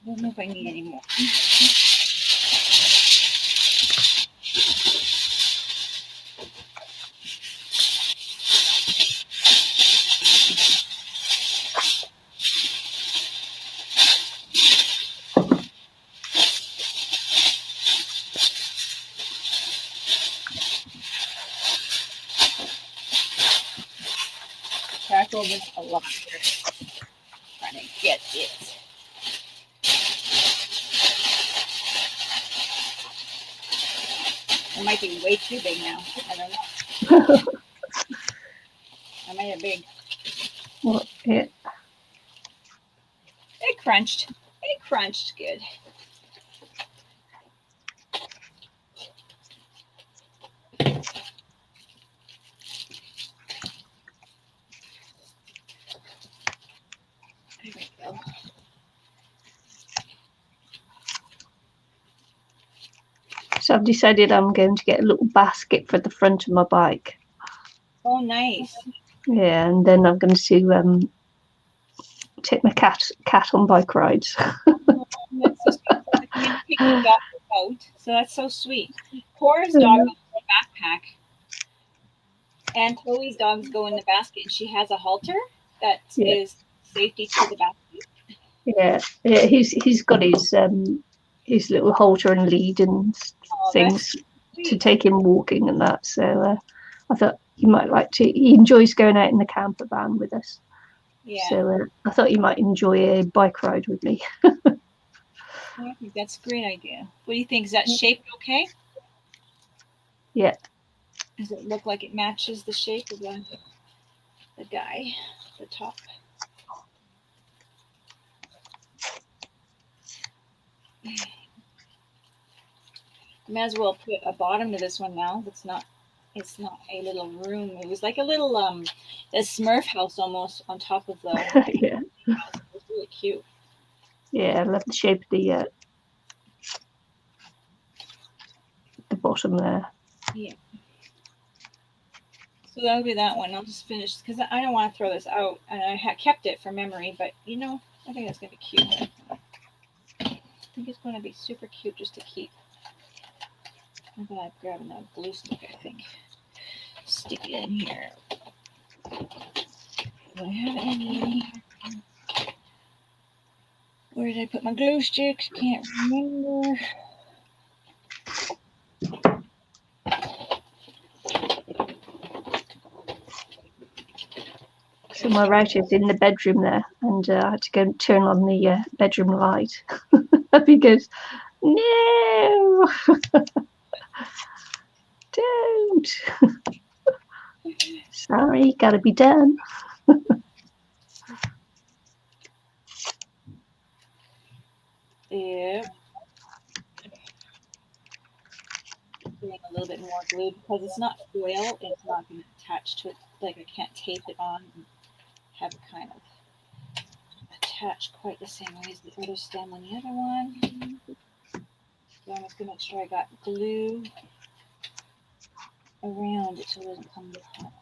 I don't know if I need any more. Crackle was a lot. Trying to get it. It might be way too big now. I don't know. I made it big. Well, yeah. It crunched. It crunched good. There we go. So I've decided I'm going to get a little basket for the front of my bike. Oh, nice. Yeah, and then I'm going to take my cat on bike rides. That's so sweet. You take the dog out, so that's so sweet. Cora's dog goes in the backpack, and Chloe's dogs go in the basket. And she has a halter that is safety to the basket. Yeah, he's got his little halter and lead and things to take him walking and that. So I thought you might like to. He enjoys going out in the camper van with us. Yeah. So I thought you might enjoy a bike ride with me. I think that's a great idea. What do you think? Is that shaped okay? Yeah. Does it look like it matches the shape of the guy, the top? Might as well put a bottom to this one now. It's not a little room. It was like a little a Smurf house almost on top of the yeah. house. It was really cute. Yeah, I love the shape of the bottom there. Yeah. So that'll be that one. I'll just finish because I don't want to throw this out, and I kept it for memory. But I think it's gonna be cute. I think it's gonna be super cute just to keep. I'm gonna grab another glue stick. I think. Stick it in here. Do I have any in here? Where did I put my glue sticks? Can't remember. So my router's in the bedroom there, and I had to go and turn on the bedroom light because no, don't. Sorry, gotta be done. Yeah. Doing a little bit more glue because it's not foil. It's not going to attach to it. Like I can't tape it on and have it kind of attached quite the same way as the other stem on the other one. So I'm just going to make sure I got glue around it so it doesn't come apart.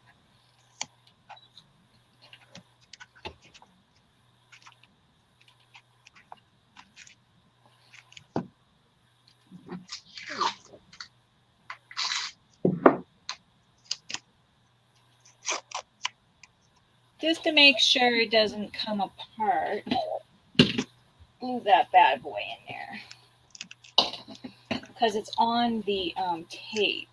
Just to make sure it doesn't come apart. glue that bad boy in there because it's on the tape.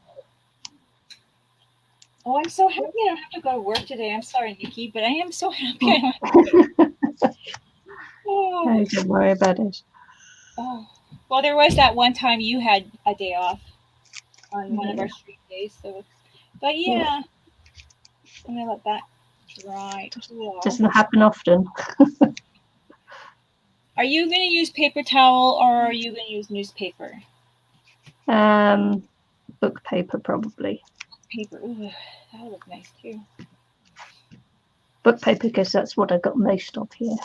Oh, I'm so happy I don't have to go to work today. I'm sorry, Nikki, but I am so happy I don't have to go. Oh, don't worry about it. Oh. Well, there was that one time you had a day off on one of our street days. So, but yeah. I'm going to let that dry. Doesn't happen often. Are you going to use paper towel or are you going to use newspaper? Book paper, probably. Paper. Ooh, that would look nice too. Book paper, because that's what I got most of here.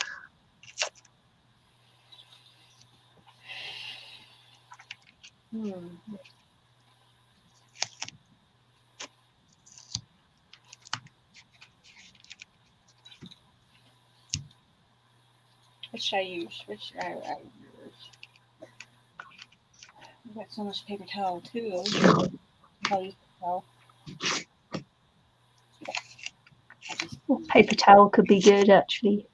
Which should I use? Which I use? I've got so much paper towel too. I'll use towel. Paper towel could be good, actually.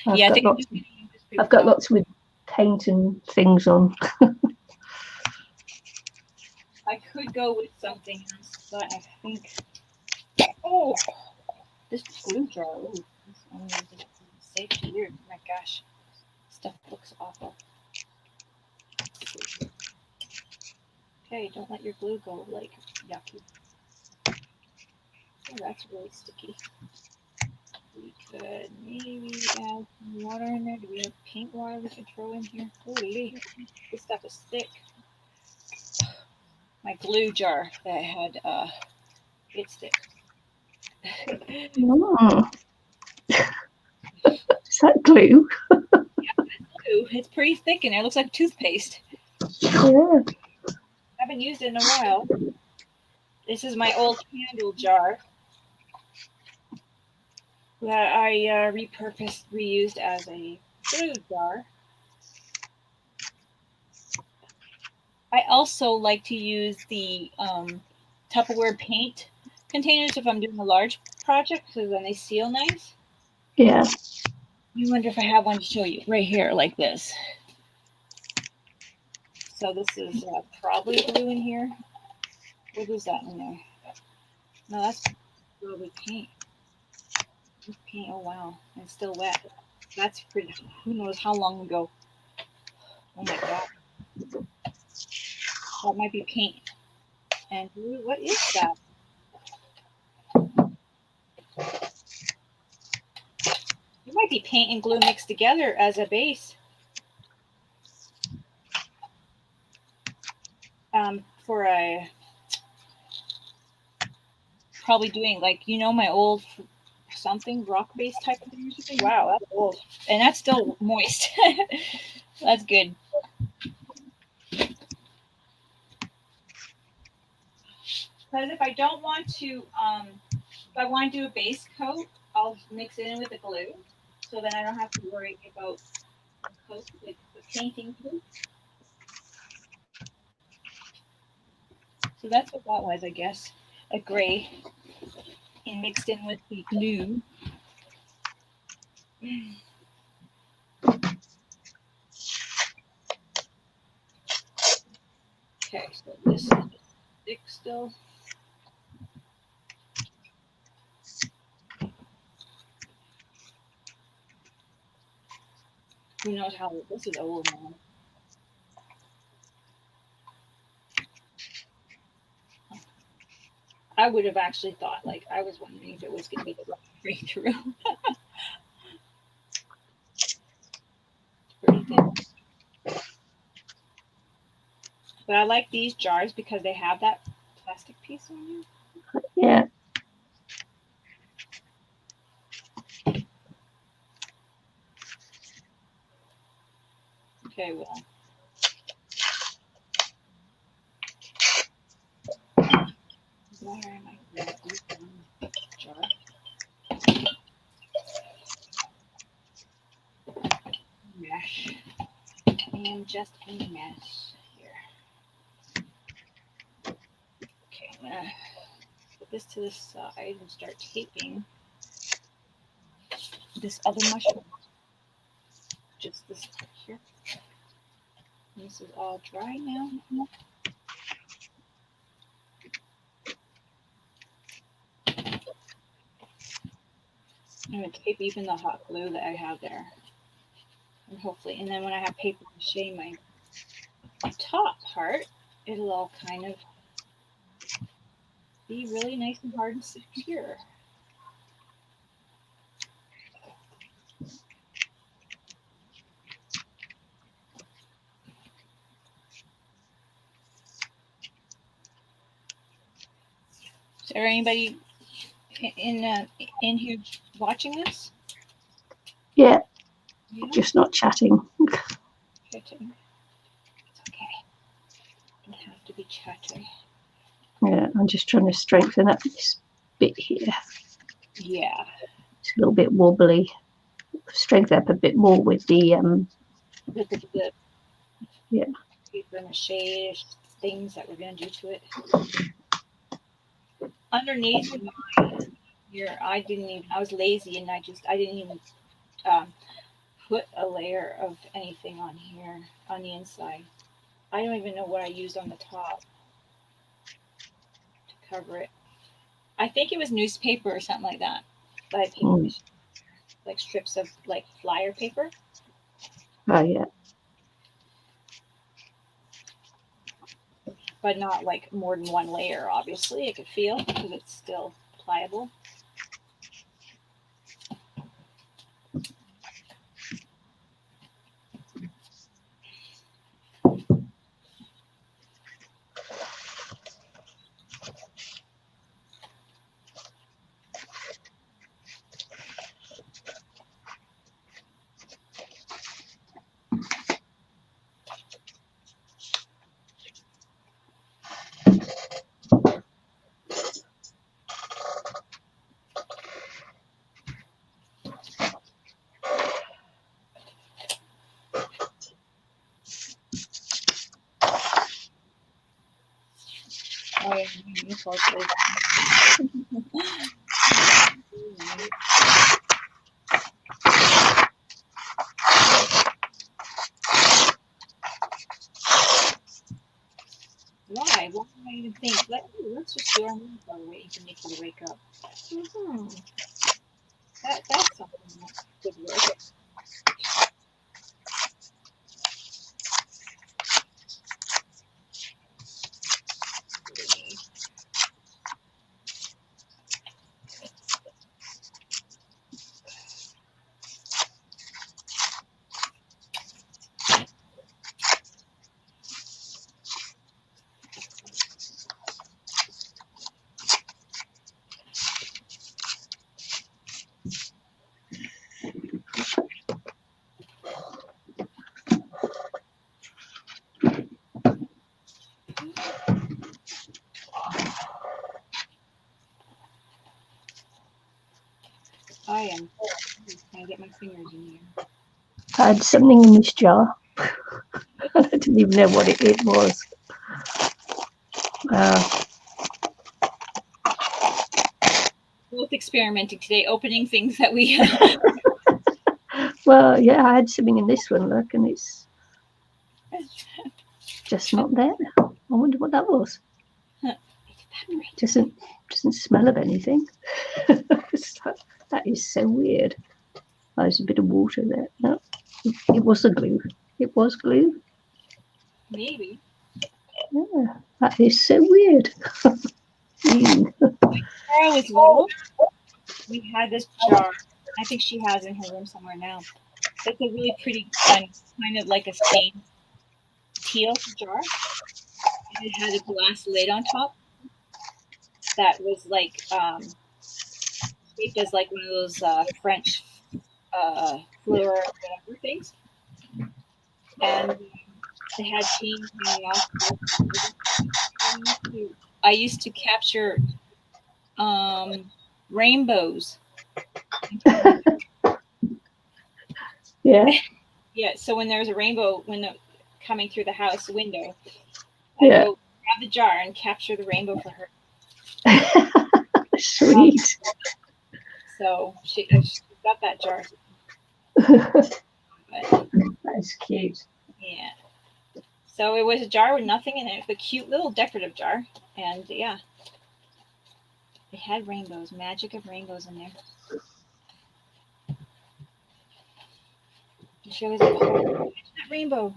I've got lots with paint and things on. I could go with something else, but I think. Oh, this glue jar. Oh, this safe here. Oh my gosh, stuff looks awful. Okay, don't let your glue go like yucky. Oh, that's really sticky. We could maybe add some water in there. Do we have paint water we can throw in here? Holy, this stuff is thick. My glue jar that I had, it's thick. Is that glue? Yeah, it's glue. It's pretty thick in there. It looks like toothpaste. Yeah. I haven't used it in a while. This is my old candle jar that I reused as a glue jar. I also like to use the Tupperware paint containers if I'm doing a large project because then they seal nice. Yeah. I wonder if I have one to show you right here like this. So this is probably glue in here. What is that in there? No, that's probably paint. Paint. Oh wow, and it's still wet. That's pretty. Who knows how long ago? Oh my god. That might be paint. And what is that? It might be paint and glue mixed together as a base. For a probably doing like my old something rock based type of thing or something. Wow, that's old, and that's still moist. That's good. Because if I don't want to, if I want to do a base coat, I'll mix it in with the glue, so then I don't have to worry about coat, like the painting glue. So that's what that was, I guess, a gray, and mixed in with the glue. Okay, so this is thick still. Who knows how this is old now. I would have actually thought, like, I was wondering if it was going to be the right through. Pretty thin. But I like these jars because they have that plastic piece on you. Yeah. Okay, well. Why am I going to do jar? Mesh. And just a mesh here. Okay, I'm going to put this to the side and start taping this other mushroom. just this here. This is all dry now. I'm going to tape even the hot glue that I have there. And hopefully, and then when I have paper mache my top part, it'll all kind of be really nice and hard and secure. Is there anybody in here watching this? Yeah. Just not chatting. Chatting. It's okay. Don't have to be chatting. Yeah, I'm just trying to strengthen up this bit here. Yeah. It's a little bit wobbly. Strengthen up a bit more with the yeah, paper mache things that we're gonna do to it. Underneath here, I was lazy and I didn't even put a layer of anything on here on the inside. I don't even know what I used on the top to cover it. I think it was newspaper or something like that. Like like strips of like flyer paper. Oh yeah. But not like more than one layer, obviously. I could feel because it's still pliable. Oh, yeah, Why? Why do I even think? Let's just do our move by waiting for Nicky to wake up. That's something that could work. I am trying to get my fingers in here. I had something in this jar. I didn't even know what it was. Both experimenting today, opening things that we. Well, yeah, I had something in this one, look, and it's just not there. I wonder what that was. Doesn't smell of anything. That is so weird. Oh, there's a bit of water there. No, it was a glue. It was glue. Maybe. Yeah, that is so weird. When I was little, we had this jar. I think she has it in her room somewhere now. It's a really pretty kind of like a stained teal jar. And it had a glass lid on top that was like shaped as like one of those French fleur whatever things. And they had chains hanging off. I used to capture rainbows. Yeah. Yeah. So when there was a rainbow coming through the house window, I'd go grab the jar and capture the rainbow for her. Sweet. So she got that jar. But that's cute. Yeah. So it was a jar with nothing in it, a cute little decorative jar, and yeah, it had rainbows, magic of rainbows in there. And she always like, oh, that rainbow.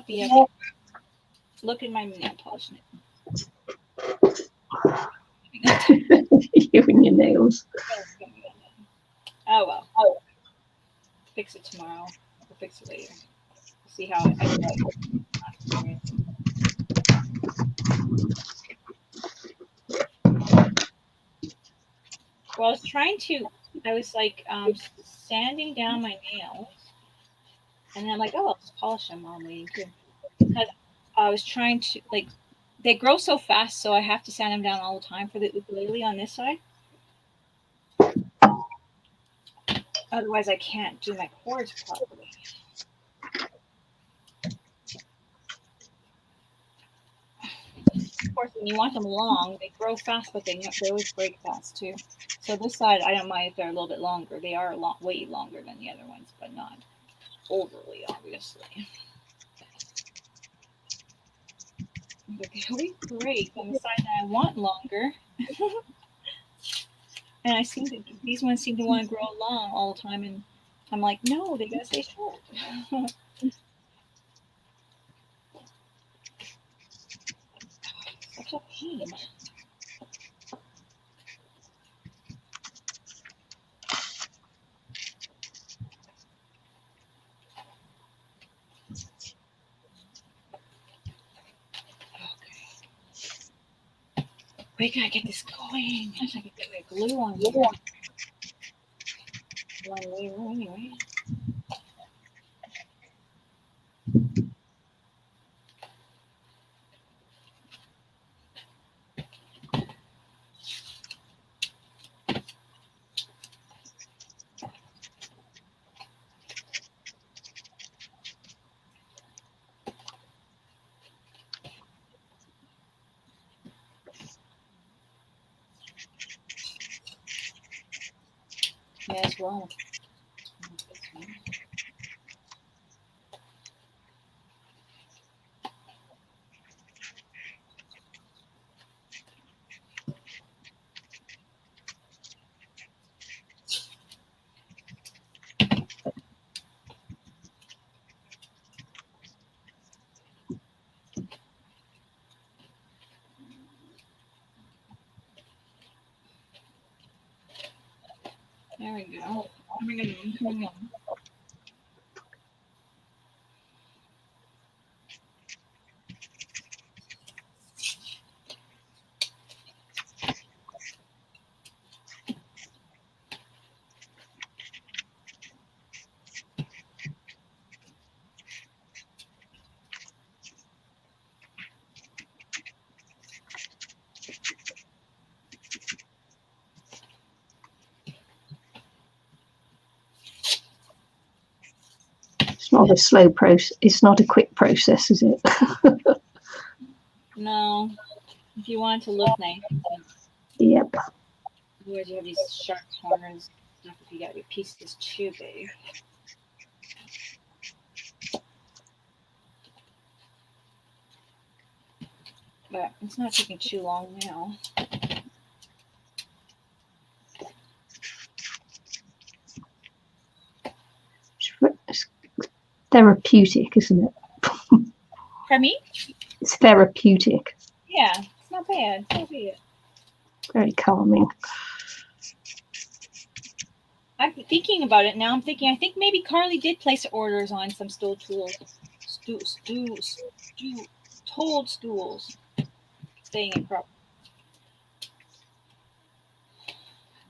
Yep. Look at my nail polish. You and your nails. Oh well. Fix it tomorrow. We'll fix it later. We'll see how I like. Well, I was like sanding down my nails, and then I'm like, oh, I'll just polish them while I'm waiting too. Because I was trying to, like, they grow so fast, so I have to sand them down all the time for the ukulele on this side. Otherwise, I can't do my chords properly. Of course, when you want them long, they grow fast, but they always break fast too. So this side, I don't mind if they're a little bit longer. They are way longer than the other ones, but not overly, obviously. But they always break on the side that I want longer. And these ones seem to want to grow long all the time, and I'm like, no, they gotta stay short. Such a pain. We gotta get this going. I gotta get my glue on here. One layer anyway. Yeah, as well. There we go. Coming on. It's not a slow process. It's not a quick process, is it? No. If you want it to look nice. Yep. Otherwise, you have these sharp corners. Not if you got your pieces too big. But it's not taking too long now. It's therapeutic, isn't it? Pardon me? It's therapeutic. Yeah, it's not bad. It's not bad. Very calming. I'm thinking about it now. I think maybe Carly did place orders on some stool tools. Toadstools. Staying in proper.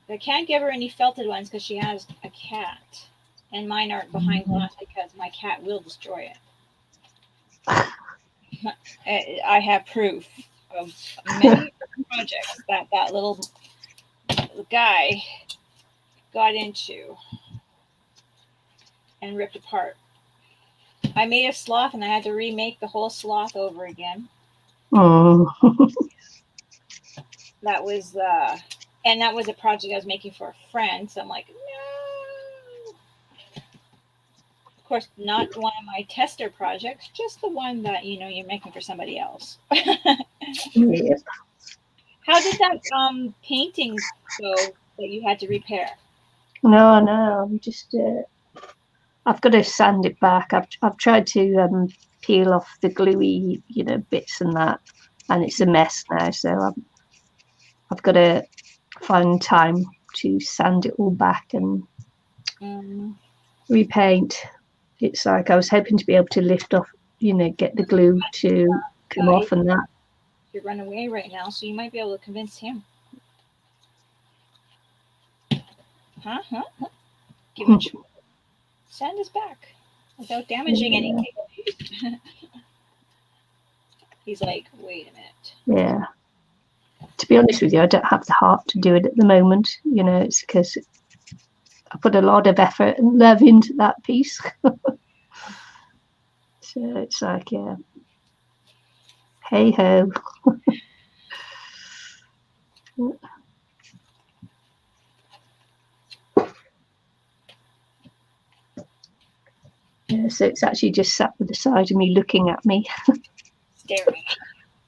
I can't give her any felted ones because she has a cat. And mine aren't behind glass because my cat will destroy it. I have proof of many projects that little guy got into and ripped apart. I made a sloth and I had to remake the whole sloth over again. Oh. That was and that was a project I was making for a friend, so I'm like, no. Of course, not one of my tester projects, just the one that you're making for somebody else. Yeah. How did that painting go that you had to repair? No, I'm just I've got to sand it back. I've tried to peel off the gluey, bits and that, and it's a mess now. So I've got to find time to sand it all back and repaint. It's like I was hoping to be able to lift off, get the glue to come off and that. You're running away right now, so you might be able to convince him. Huh? Give him a try. Sand us back without damaging anything. He's like, wait a minute. Yeah. To be honest with you, I don't have the heart to do it at the moment. It's because I put a lot of effort and love into that piece. So it's like, yeah. Hey ho. Yeah, so it's actually just sat with the side of me looking at me. Staring.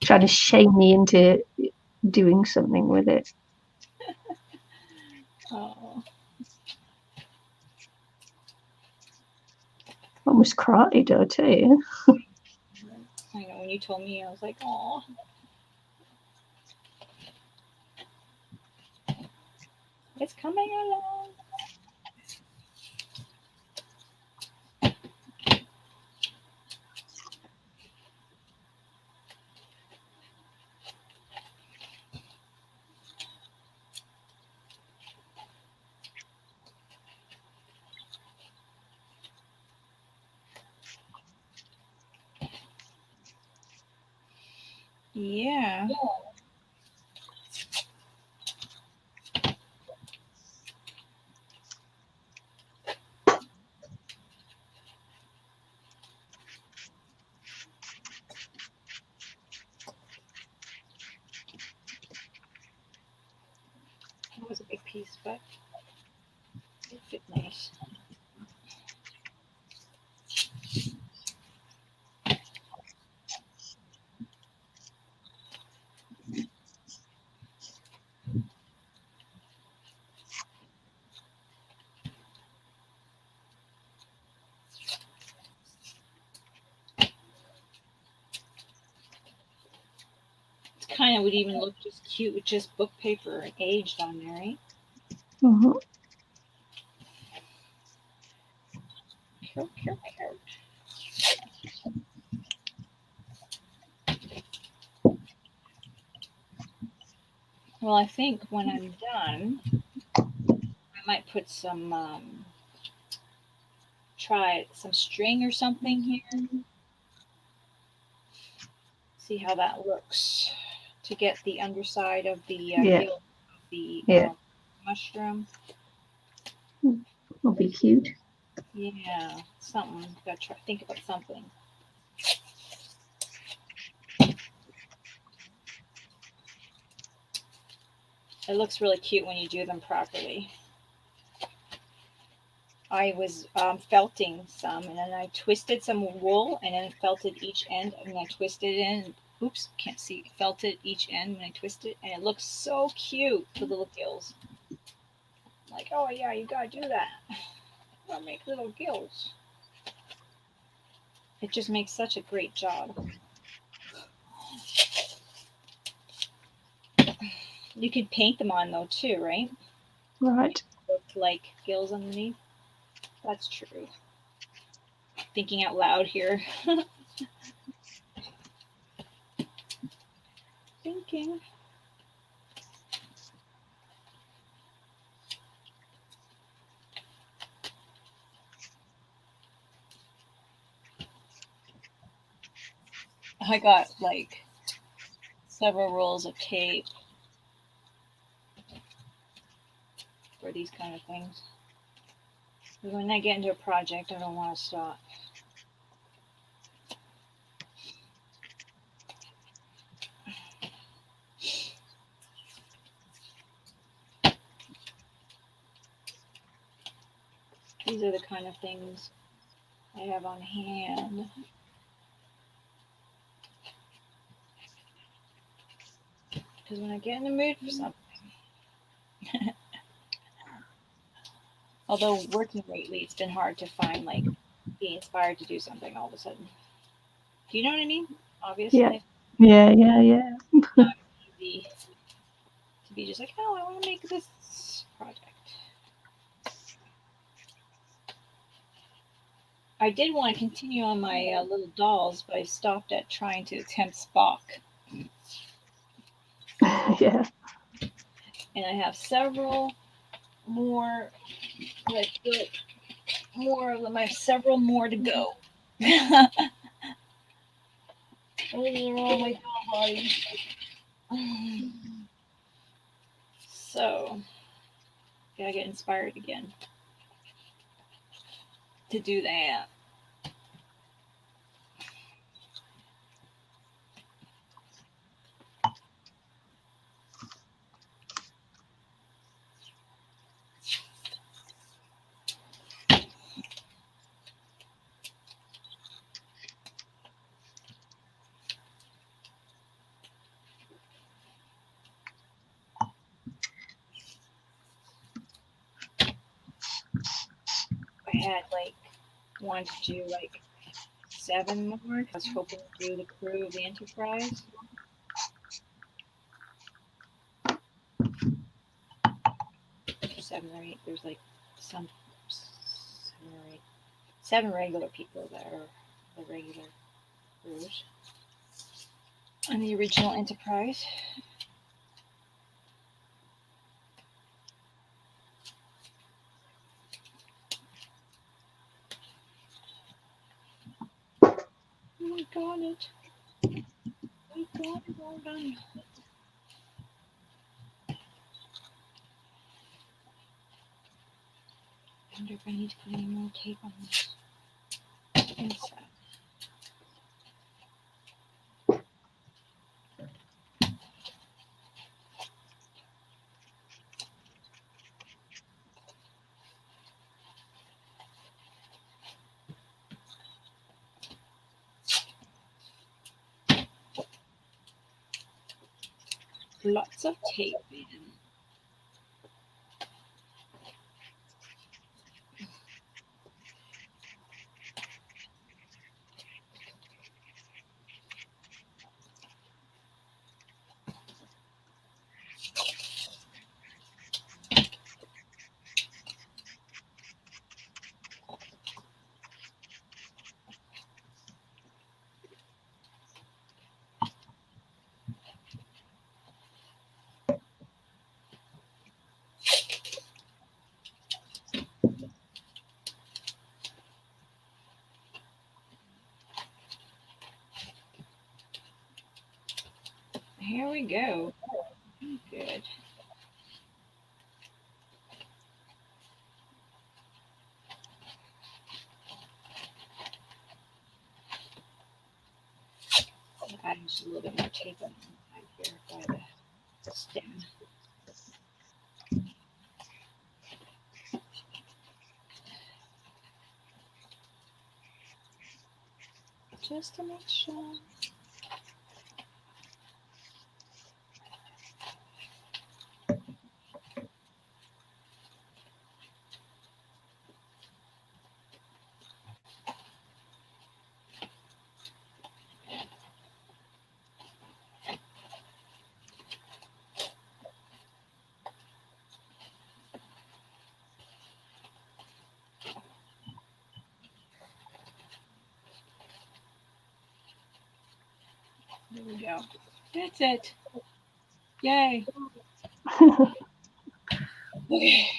Trying to shame me into doing something with it. Oh. I almost cried, I tell you. I know, when you told me, I was like, oh. It's coming along. Yeah. That was a big piece, but it fit nice. It kind of would even look just cute with just book paper and aged on there, right? Mm-hmm. Cute. Well, I think when I'm done, I might put some try some string or something here. See how that looks to get the underside of the gill of the mushroom. Will be cute. Yeah, something. Gotta try think about something. It looks really cute when you do them properly. I was felting some, and then I twisted some wool, and then felted each end, and I twisted it in. Oops, can't see. Felted each end when I twisted, and it looks so cute. The little gills. Like, oh yeah, you gotta do that. Gotta make little gills. It just makes such a great job. You could paint them on though too, right? Right. Look like gills underneath. That's true. Thinking out loud here. Thinking. I got like several rolls of tape these kind of things. Because when I get into a project, I don't want to stop. These are the kind of things I have on hand. Because when I get in the mood for something, although working lately, it's been hard to find, like, be inspired to do something all of a sudden. Do you know what I mean? Obviously. Yeah. It's not easy to be just like, oh, I want to make this project. I did want to continue on my little dolls, but I stopped at trying to attempt Spock. Yeah. And I have several more, like, more of them. I have several more to go. Those are all my doll bodies. So, gotta get inspired again to do that. I had wanted to do 7 more. I was hoping to do the crew of the Enterprise. Seven or eight. There's 7 regular people that are the regular crews on the original Enterprise. We got it. We got it all done. I wonder if I need to put any more tape on this inside. Lots of tape, man. Here we go. Good. Add just a little bit more tape on here by the stem. Just to make sure. There we go. That's it. Yay. Okay.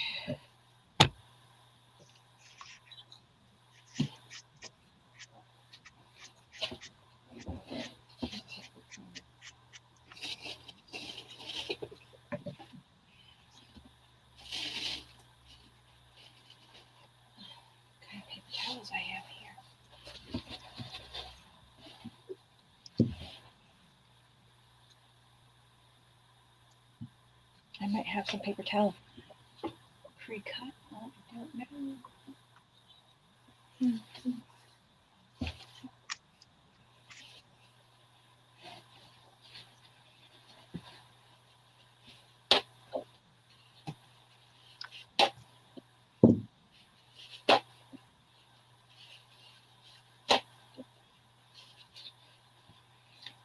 have some paper towel pre-cut. Oh, I don't know.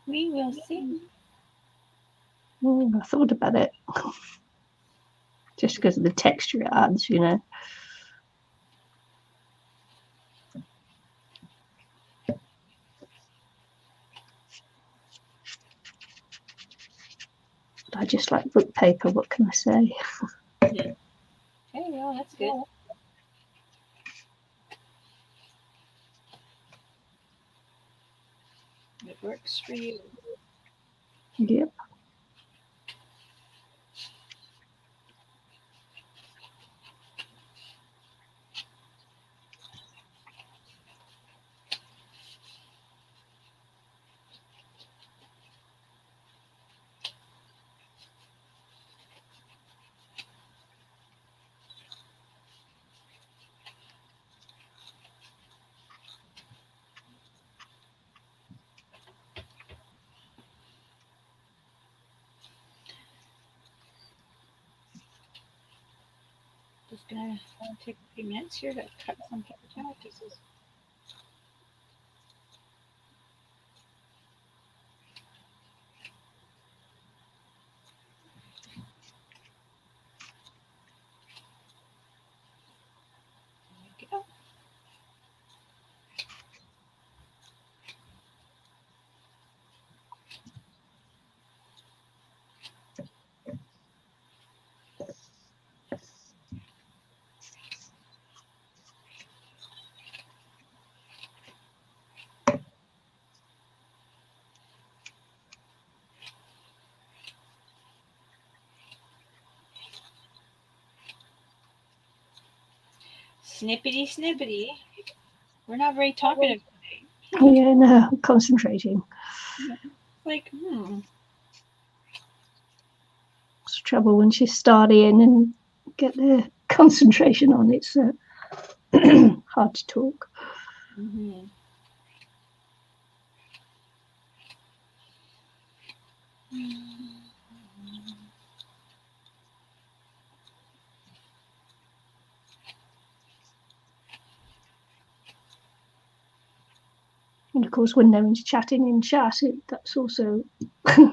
We will see. I thought about it. Just because of the texture it adds, you know. But I just like book paper, what can I say? There you go, that's good. It works for you. Yep. Just gonna take a few minutes here to cut some paper towel pieces. There we go. Snippety snippety. We're not very talkative today. Oh yeah, no, I'm concentrating. Like, It's trouble when she's studying and get their concentration on. It's hard to talk. Mm-hmm. And of course, when no one's chatting in chat, that's also. Okay,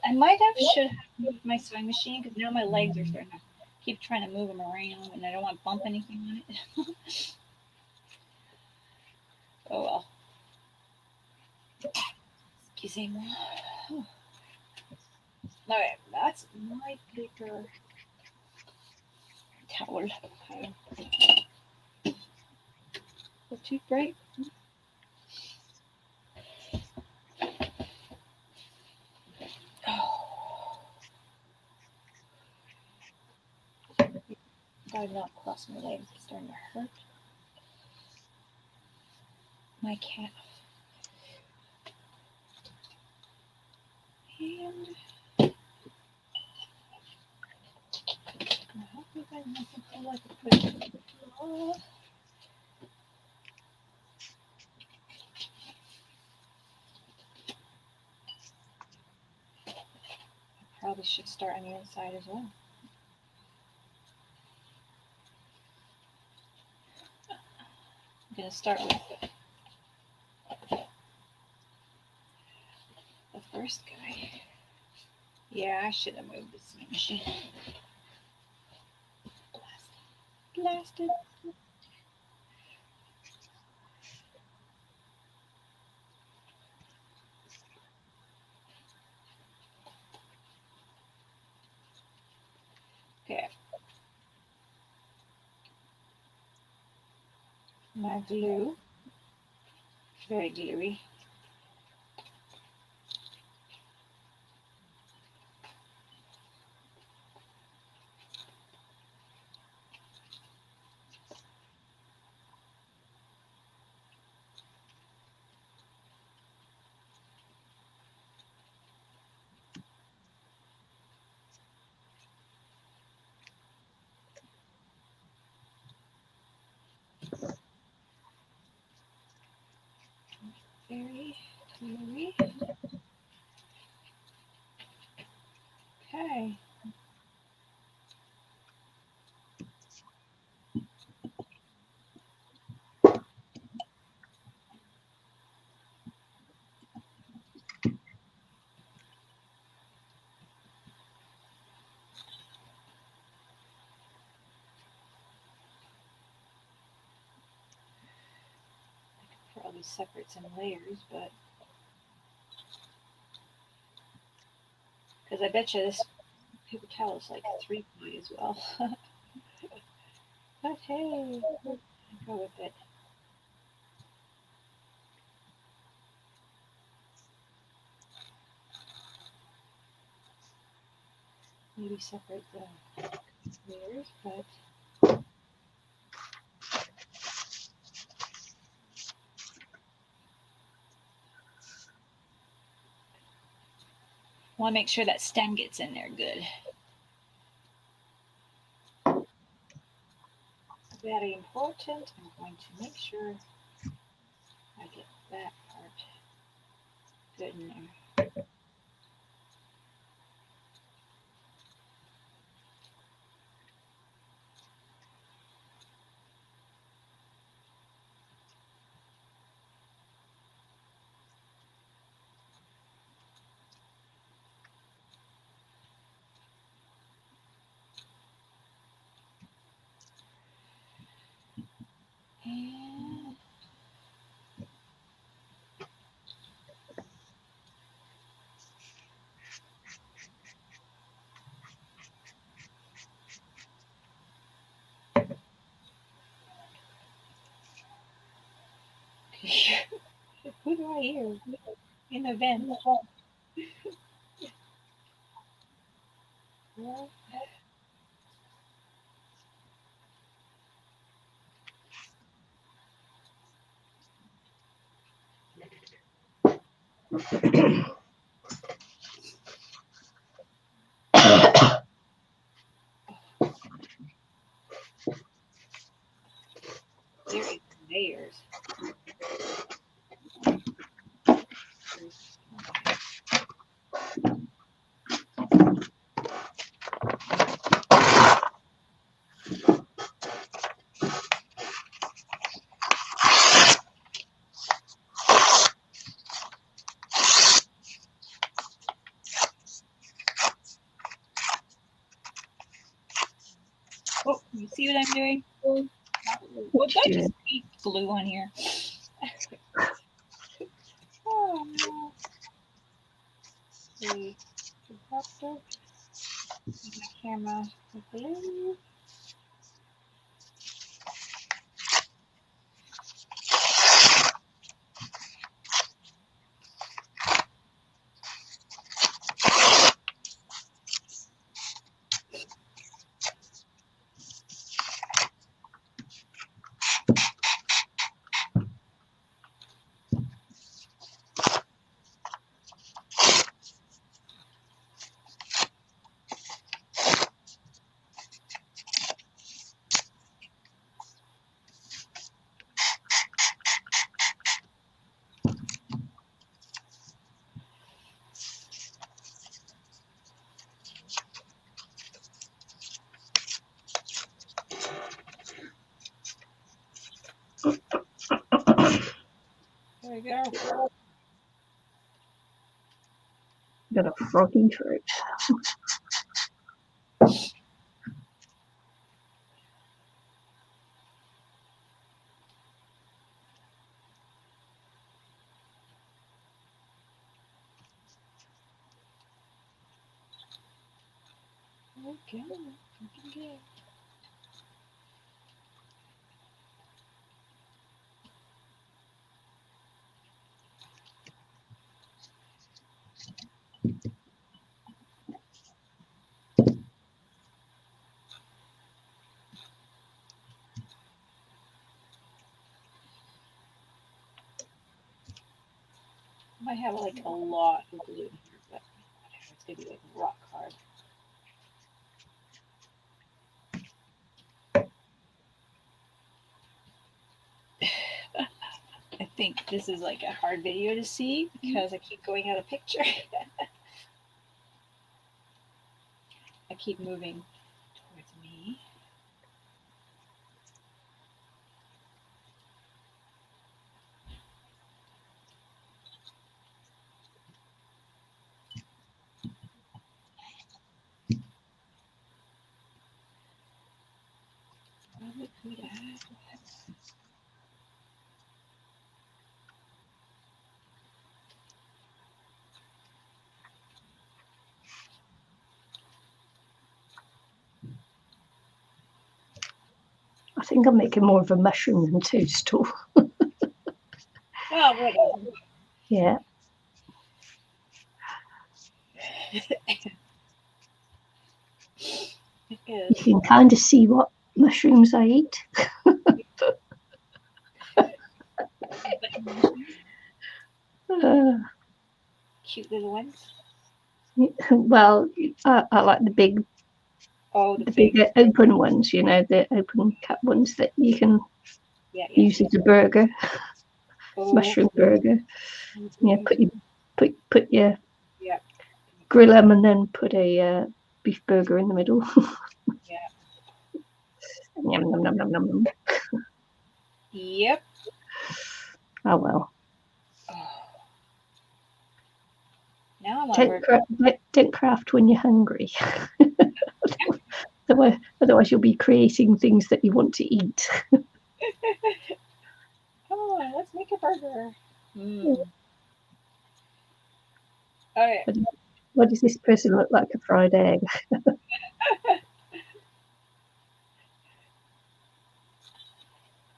I might have should have moved my sewing machine because now my legs are starting to keep trying to move them around, and I don't want to bump anything on it. Oh well. Excusez-moi. Alright, that's my paper towel. Is it too bright? Oh. Gotta not cross my legs. It's starting to hurt. My calf. And I hope you guys don't like to put it. Oh. Probably should start on the inside as well. I'm gonna start with the first guy. Yeah, I should have moved this machine. Blasted. Okay. My glue. Very gluey. Very clearly. Okay. Probably separate some layers, but because I bet you this paper towel is like 3-ply as well. But hey, I'll go with it. Maybe separate the layers, but I want to make sure that stem gets in there good. Very important. I'm going to make sure I get that part good in there. And who do I hear in the vent? Well, there is layers. Oh, you see what I'm doing? What did I just eat glue on here? Oh no. The protector. My camera with glue. There we go. Got a froggy throat. Okay. Okay. I might have like a lot of glue in here, but it's gonna be like rock hard. think this is like a hard video to see because I keep going out of picture. I keep moving towards me. I think I'm making more of a mushroom than toadstool. Oh, whatever. Yeah. You can kind of see what mushrooms I eat. Cute little ones. Well, I like the big, the big open ones. You know, the open cut ones that you can use as a burger, mushroom burger. Yeah, put your grill them and then put a beef burger in the middle. Yeah. Yum, yum, yum, yum, yum. Yep. Oh well. Oh. Now I'm don't craft when you're hungry. Otherwise, you'll be creating things that you want to eat. Oh, let's make a burger. Okay. What does this person look like? A fried egg?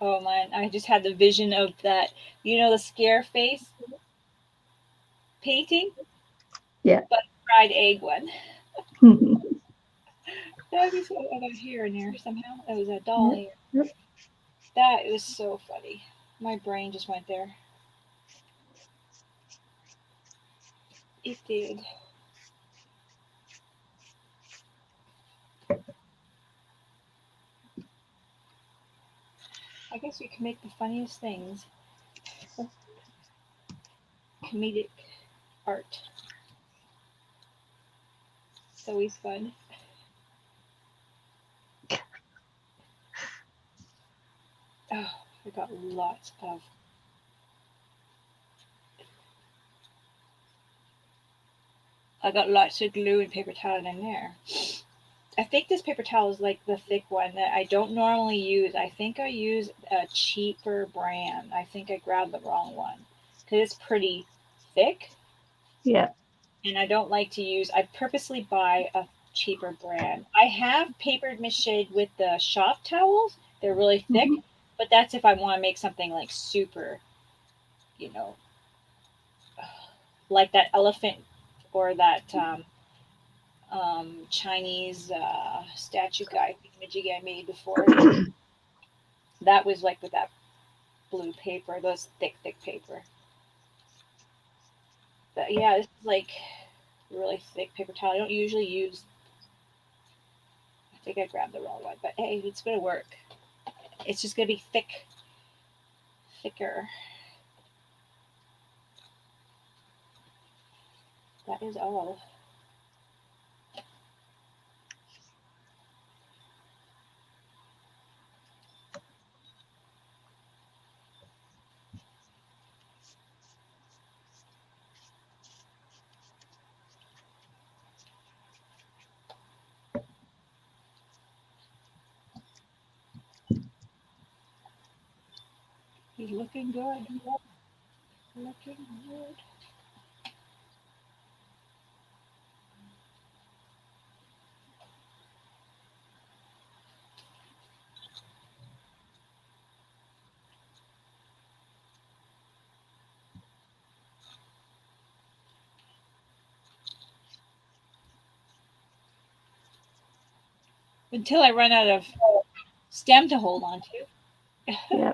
Oh man, I just had the vision of that. You know the scare face painting? Yeah. But fried egg one. That was so I got hair in there somehow. That was a doll hair. Yep. That was so funny. My brain just went there. It did. I guess we can make the funniest things. Comedic art. It's always fun. Oh, I got lots of. I got lots of glue and paper towel in there. I think this paper towel is like the thick one that I don't normally use. I think I use a cheaper brand. I think I grabbed the wrong one because it's pretty thick. Yeah. And I don't like to use. I purposely buy a cheaper brand. I have paper mache with the shop towels. They're really thick, but that's if I want to make something like super, you know, like that elephant or that Chinese statue guy thingamajig I made before. That was like with that blue paper, those thick paper. But yeah, this is like really thick paper towel. I don't usually use. I think I grabbed the wrong one, but hey, it's gonna work. It's just gonna be thicker. That is all. He's looking good. Looking good. Until I run out of stem to hold on to. Yeah.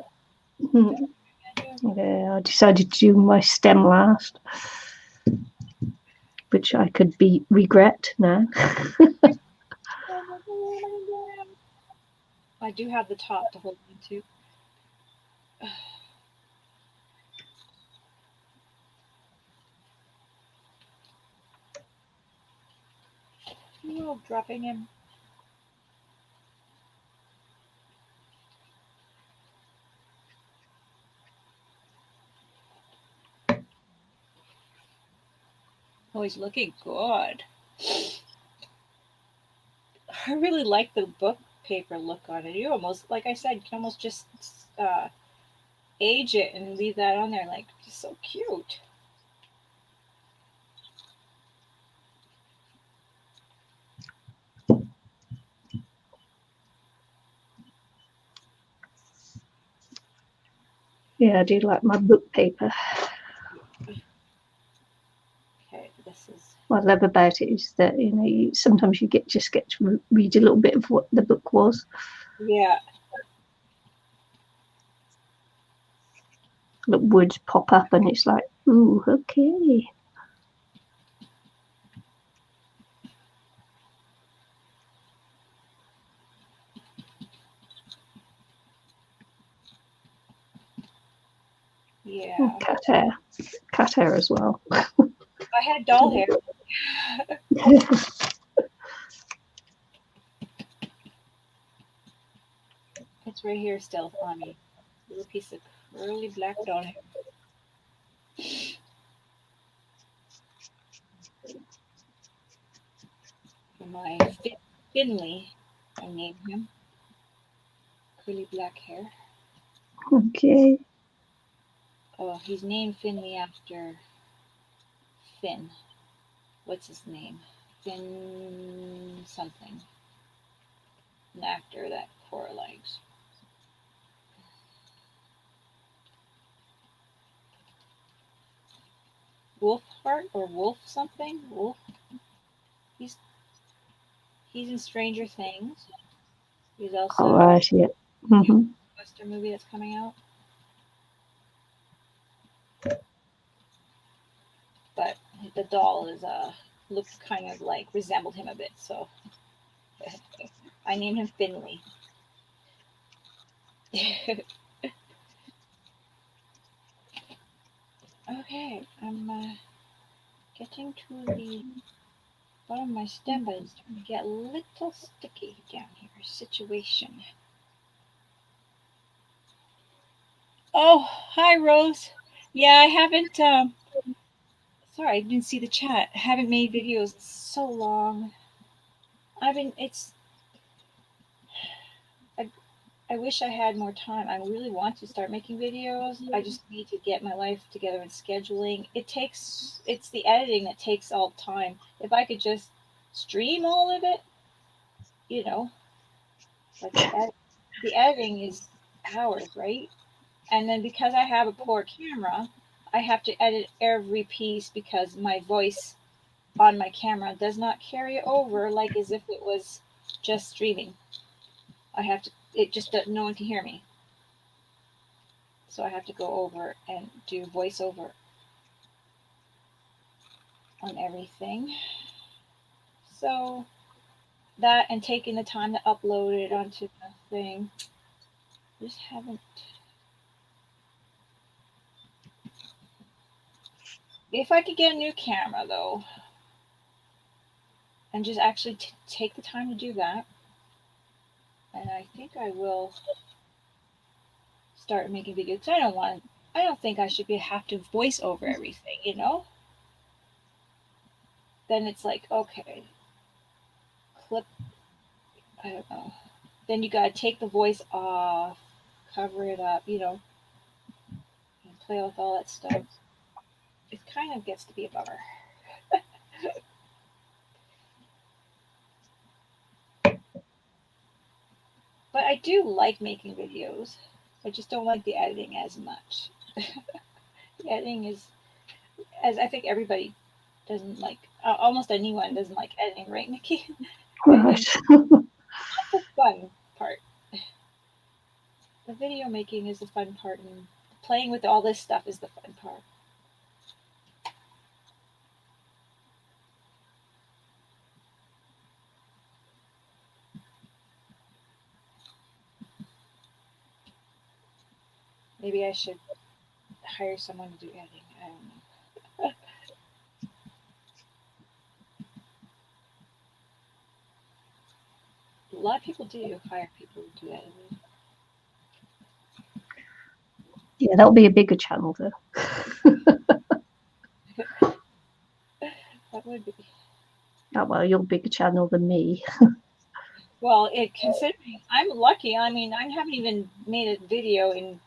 Yeah, I decided to do my stem last, which I could regret now. I do have the top to hold on to. Oh, dropping him. Oh, he's looking good. I really like the book paper look on it. You almost, like I said, you can almost just age it and leave that on there. Like, it's so cute. Yeah, I do like my book paper. Okay, this is. What I love about it is that sometimes you just get to read a little bit of what the book was. Yeah. The words pop up, and it's like, ooh, okay. Yeah. Cat hair as well. I had doll hair. It's right here still on me. A little piece of curly black doll hair. For my Finley, I named him. Curly black hair. Okay. Oh, he's named Finley after Finn. What's his name? Finn something. An actor that Cora likes. Wolfheart or Wolf something? Wolf. He's in Stranger Things. He's also All right. Yeah. Mm-hmm. Western movie that's coming out. But the doll is looks kind of like resembled him a bit, so I named him Finley. Okay, I'm getting to the bottom of my stem, but it's starting to get a little sticky down here. Situation. Oh, hi Rose. Yeah, I haven't. Sorry, I didn't see the chat. I haven't made videos in so long. It's. I wish I had more time. I really want to start making videos. I just need to get my life together and scheduling. It's the editing that takes all the time. If I could just stream all of it, you know, but the editing is hours, right? And then because I have a poor camera, I have to edit every piece because my voice on my camera does not carry over like as if it was just streaming. It just no one can hear me. So I have to go over and do voiceover on everything. So that and taking the time to upload it onto the thing. Just haven't. If I could get a new camera though, and just actually take the time to do that, and I think I will start making videos. I don't think I should have to voice over everything, you know? Then it's like, okay, clip, I don't know. Then you gotta take the voice off, cover it up, and play with all that stuff. It kind of gets to be a bummer. But I do like making videos. I just don't like the editing as much. The editing is, as I think everybody doesn't like, almost anyone doesn't like editing, right, Nikki? Right. That's the fun part. The video making is the fun part, and playing with all this stuff is the fun part. Maybe I should hire someone to do editing. I don't know. lot of people do hire people to do that. Yeah, that'll be a bigger channel though. That would be. Oh, well, you're a bigger channel than me. Well, considering I'm lucky. I mean, I haven't even made a video in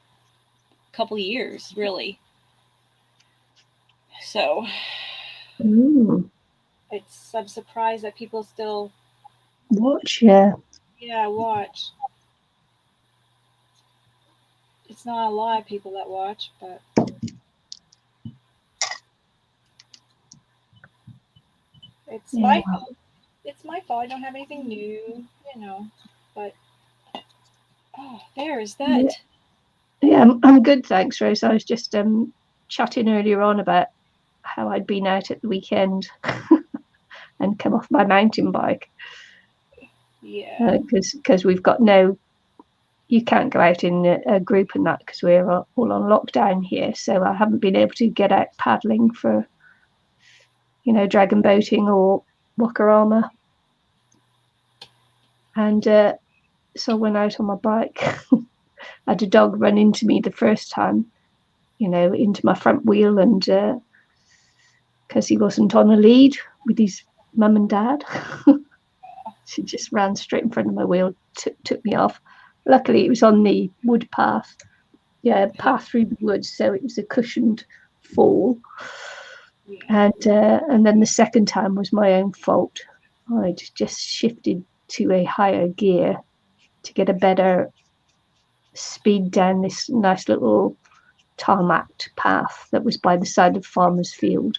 a couple of years, really. So, I'm surprised that people still watch. Yeah. Yeah, watch. It's not a lot of people that watch, but it's my fault. It's my fault. I don't have anything new, But there's that. Yeah, I'm good, thanks, Rose. I was just chatting earlier on about how I'd been out at the weekend and come off my mountain bike. Yeah. Because we've got you can't go out in a group and that because we're all on lockdown here. So I haven't been able to get out paddling for, dragon boating or Wakarama. And so I went out on my bike. I had a dog run into me the first time, into my front wheel, and because he wasn't on a lead with his mum and dad, she just ran straight in front of my wheel, took me off. Luckily, it was on the wood path. Yeah, path through the woods, so it was a cushioned fall. Yeah. And then the second time was my own fault. I just shifted to a higher gear to get a better speed down this nice little tarmacked path that was by the side of farmer's field,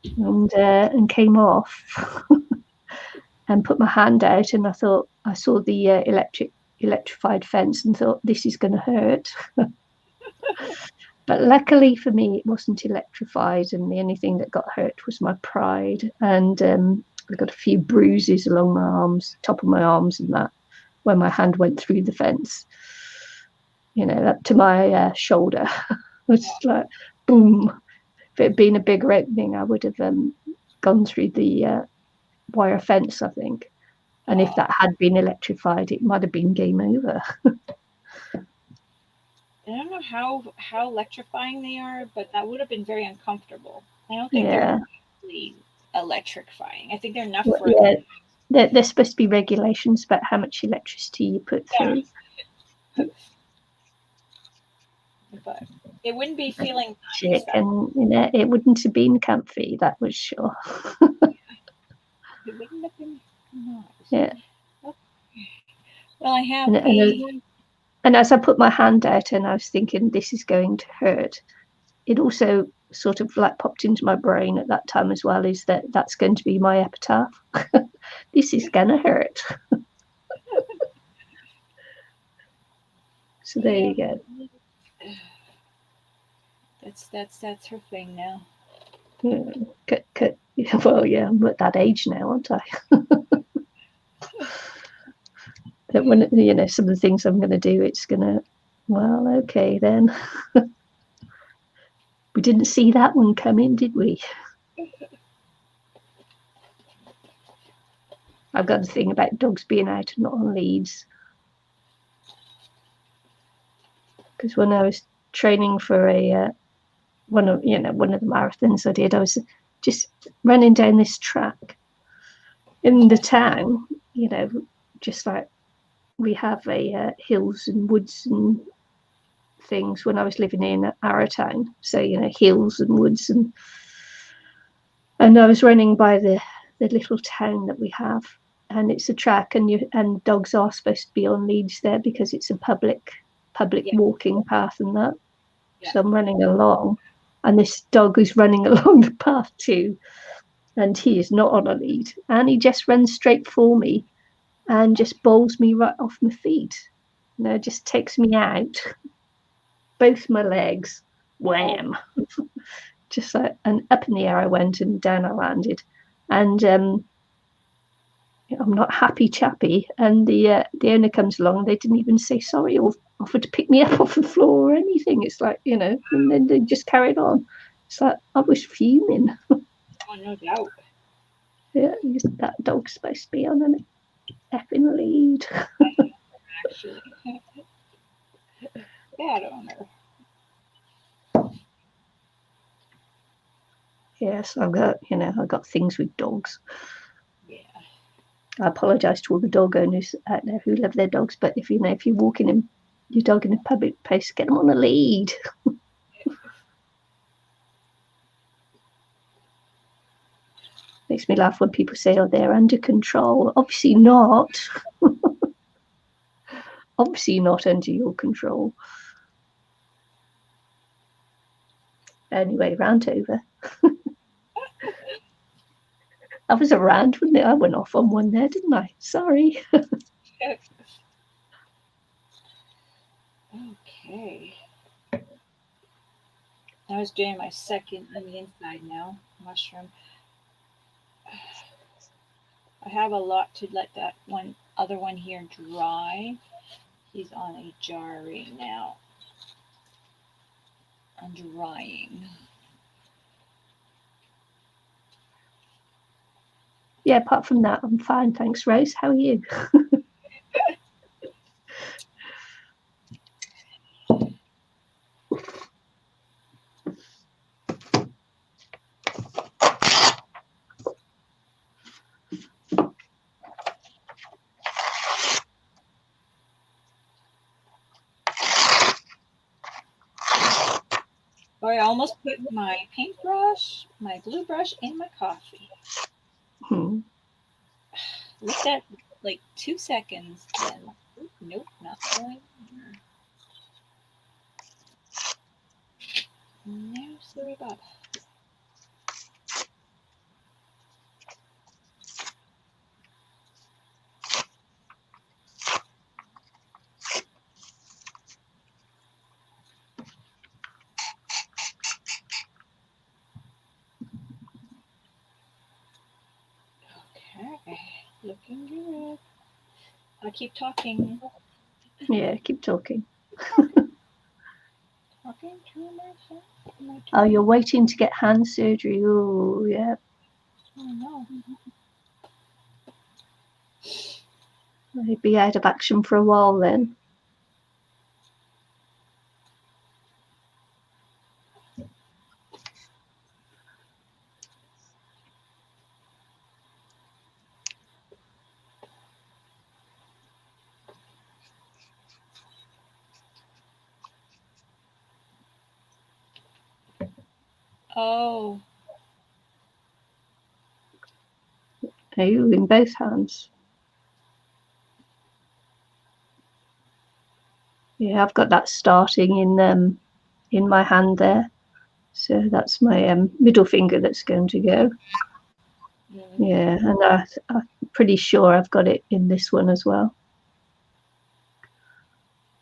and came off and put my hand out, and I saw the electrified fence and thought, this is going to hurt. But luckily for me, it wasn't electrified, and the only thing that got hurt was my pride, and I got a few bruises along my arms, top of my arms, and that when my hand went through the fence, up to my shoulder. It was like boom. If it had been a bigger opening, I would have gone through the wire fence, I think. And if that had been electrified, it might have been game over. I don't know how electrifying they are, but that would have been very uncomfortable. I don't think they're really electrifying. I think they're enough for. Yeah, there's supposed to be regulations about how much electricity you put through. But it wouldn't be feeling nice, and it wouldn't have been comfy, that was sure. It wouldn't have been nice. Yeah. Okay. Well, I have and as I put my hand out and I was thinking this is going to hurt, it also sort of like popped into my brain at that time as well, is that's going to be my epitaph. This is gonna hurt. So there you go. That's her thing now. Yeah, well, yeah, I'm at that age now, aren't I? That when some of the things I'm going to do, it's gonna. Well, okay then. We didn't see that one coming, did we? I've got a thing about dogs being out and not on leads. Because when I was training for one of the marathons I did, I was just running down this track in the town, just like we have hills and woods and things when I was living in Arrowtown. So, hills and woods, and I was running by the little town that we have, and it's a track, and dogs are supposed to be on leads there because it's a public walking path and that. Yeah. So I'm running along, and this dog is running along the path too, and he is not on a lead, and he just runs straight for me and just bowls me right off my feet. Just takes me out, both my legs, wham. Just like, and up in the air I went and down I landed, and I'm not happy chappy, and the owner comes along and they didn't even say sorry or offer to pick me up off the floor or anything. It's like, and then they just carried on. It's like I was fuming. Oh, no doubt. Yeah, that dog's supposed to be on it. effing lead. Actually. Bad owner. Yes, I've got things with dogs. Yeah. I apologise to all the dog owners out there who love their dogs, but if you're walking your dog in a public place, get them on a lead. Makes me laugh when people say, "Oh, they're under control." Obviously not. Obviously not under your control. Anyway, rant over. I was around, wasn't it? I went off on one there, didn't I? Sorry. Okay. I was doing my second on the inside now, mushroom. I have a lot to let that other one here dry. He's on a jar right now. I'm drying. Yeah, apart from that, I'm fine. Thanks, Rose. How are you? Oh, I almost put my paintbrush, my glue brush, in my coffee. Looked at like 2 seconds, then nope, not going there. No, sorry about it. Okay, looking good. I'll keep talking. Yeah, keep talking. Talking to myself. Oh, you're waiting to get hand surgery. Oh, yeah. Oh, no. I'd be out of action for a while then. Oh. Are you in both hands? Yeah, I've got that starting in my hand there. So that's my middle finger that's going to go. Yeah, and I'm pretty sure I've got it in this one as well.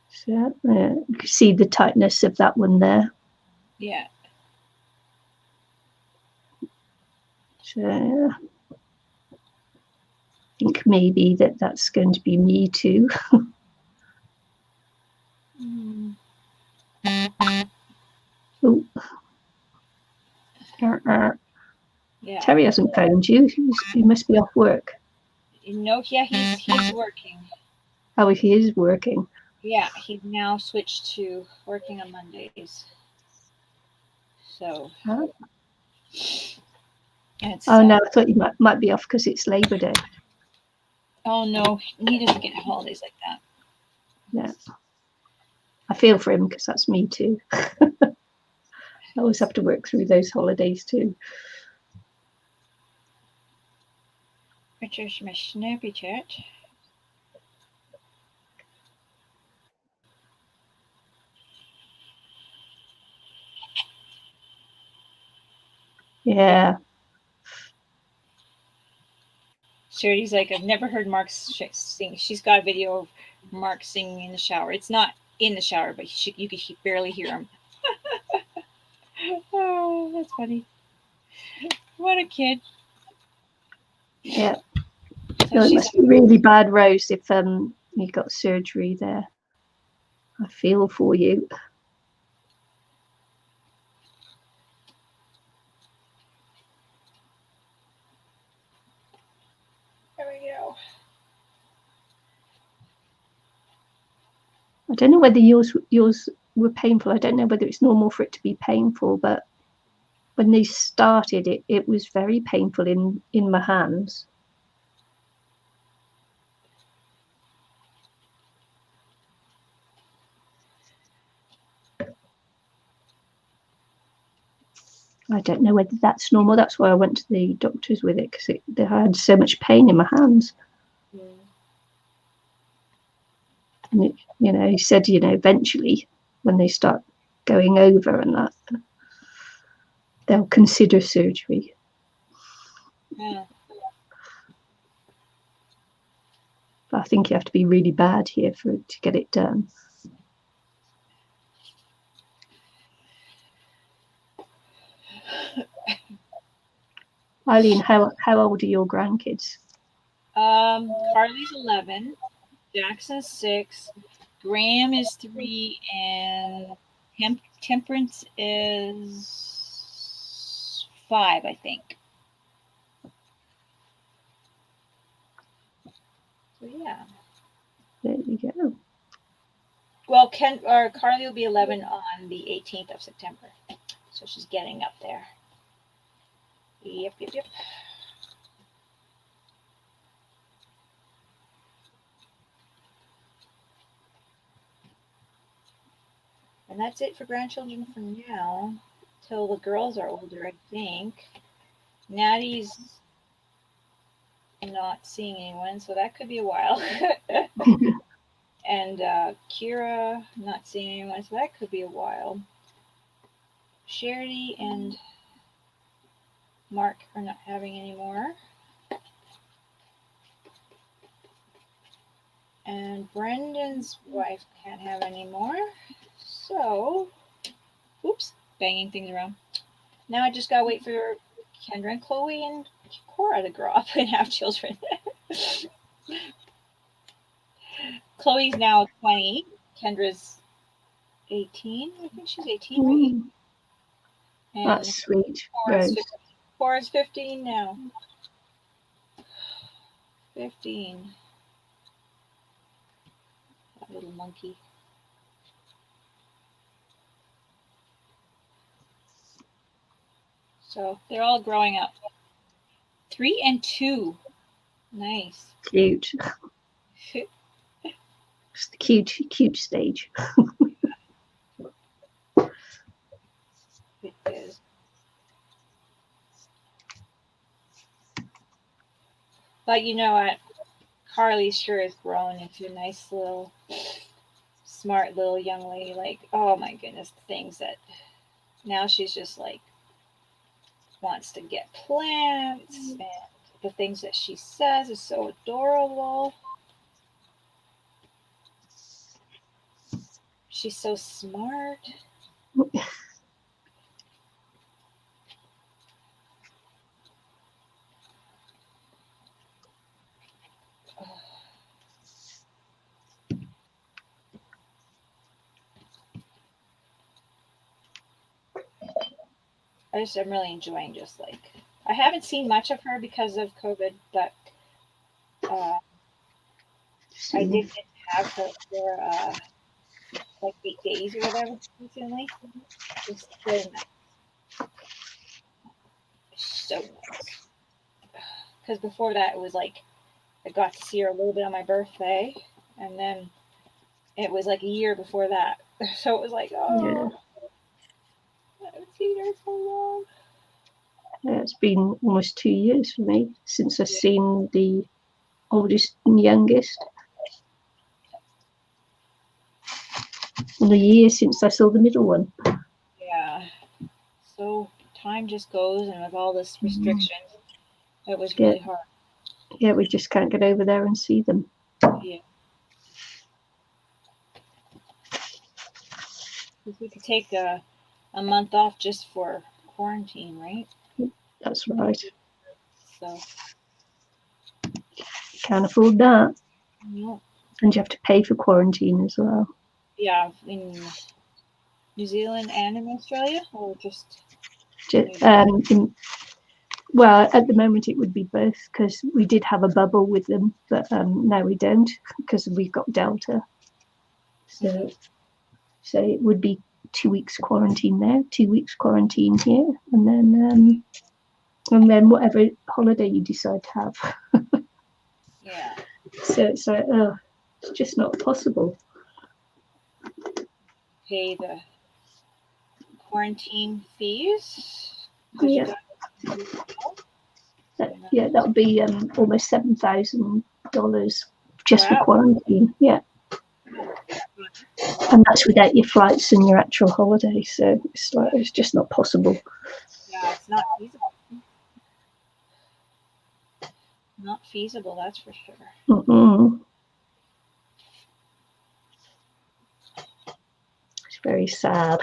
So you can see the tightness of that one there. Yeah. So I think maybe that's going to be me too. Oh. Yeah. Terry hasn't phoned you. He must be off work. No, yeah, he's working. Oh, he is working. Yeah, he's now switched to working on Mondays. So. Huh? Oh no, I thought you might be off because it's Labor Day. Oh no, he doesn't get holidays like that. Yeah, I feel for him because that's me too. I always have to work through those holidays too. Richard's my snappy chat. Yeah. Charity's like, I've never heard Mark sing. She's got a video of Mark singing in the shower. It's not in the shower, but you can barely hear him. Oh, that's funny. What a kid. Yeah. So it must be really bad, Rose, if you got surgery there. I feel for you. There we go. I don't know whether yours were painful. I don't know whether it's normal for it to be painful, but when they started, it was very painful in my hands. I don't know whether that's normal. That's why I went to the doctors with it, because I had so much pain in my hands. And it, he said, eventually when they start going over and that, they'll consider surgery. Yeah. But I think you have to be really bad here to get it done. Eileen, how old are your grandkids? Carly's 11, Jackson's 6, Graham is 3, and Temperance is 5, I think. So yeah. There you go. Well, Carly will be 11 on the 18th of September, so she's getting up there. Yep. And that's it for grandchildren for now, till the girls are older, I think. Natty's not seeing anyone, so that could be a while. And Kira, not seeing anyone, so that could be a while. Charity and Mark are not having any more. And Brendan's wife can't have any more. So, oops, banging things around. Now I just gotta wait for Kendra and Chloe and Cora to grow up and have children. Chloe's now 20. Kendra's 18. I think she's 18, right? And that's sweet. Cora's 15 now. 15. That little monkey. So they're all growing up. 3 and 2. Nice. Cute. It's the cute stage. It is. But you know what? Carly sure has grown into a nice little, smart little young lady. Like, oh my goodness, the things that now she's just like wants to get plants, and the things that she says is so adorable. She's so smart. I'm really enjoying just like, I haven't seen much of her because of COVID, but I did have her for like 8 days or whatever recently. It's so nice. So nice. Because before that, it was like I got to see her a little bit on my birthday, and then it was like a year before that. So it was like, oh, I haven't seen her so long. Yeah, it's been almost 2 years for me since I've seen the oldest and youngest. And a year since I saw the middle one. Yeah. So time just goes, and with all this restrictions, it was really hard. Yeah, we just can't get over there and see them. Yeah. We could take a month off just for quarantine, right? That's right. So can't afford that. No. And you have to pay for quarantine as well. Yeah, in New Zealand and in Australia, or just well, at the moment it would be both, because we did have a bubble with them, but now we don't, because we've got Delta. So it would be 2 weeks quarantine there, 2 weeks quarantine here, and then whatever holiday you decide to have. Yeah. So it's like, it's just not possible. Pay the quarantine fees. Yeah. That'll be almost $7,000 just for quarantine. Yeah. And that's without your flights and your actual holiday. So it's just not possible. Yeah, it's not feasible. Not feasible, that's for sure. It's very sad.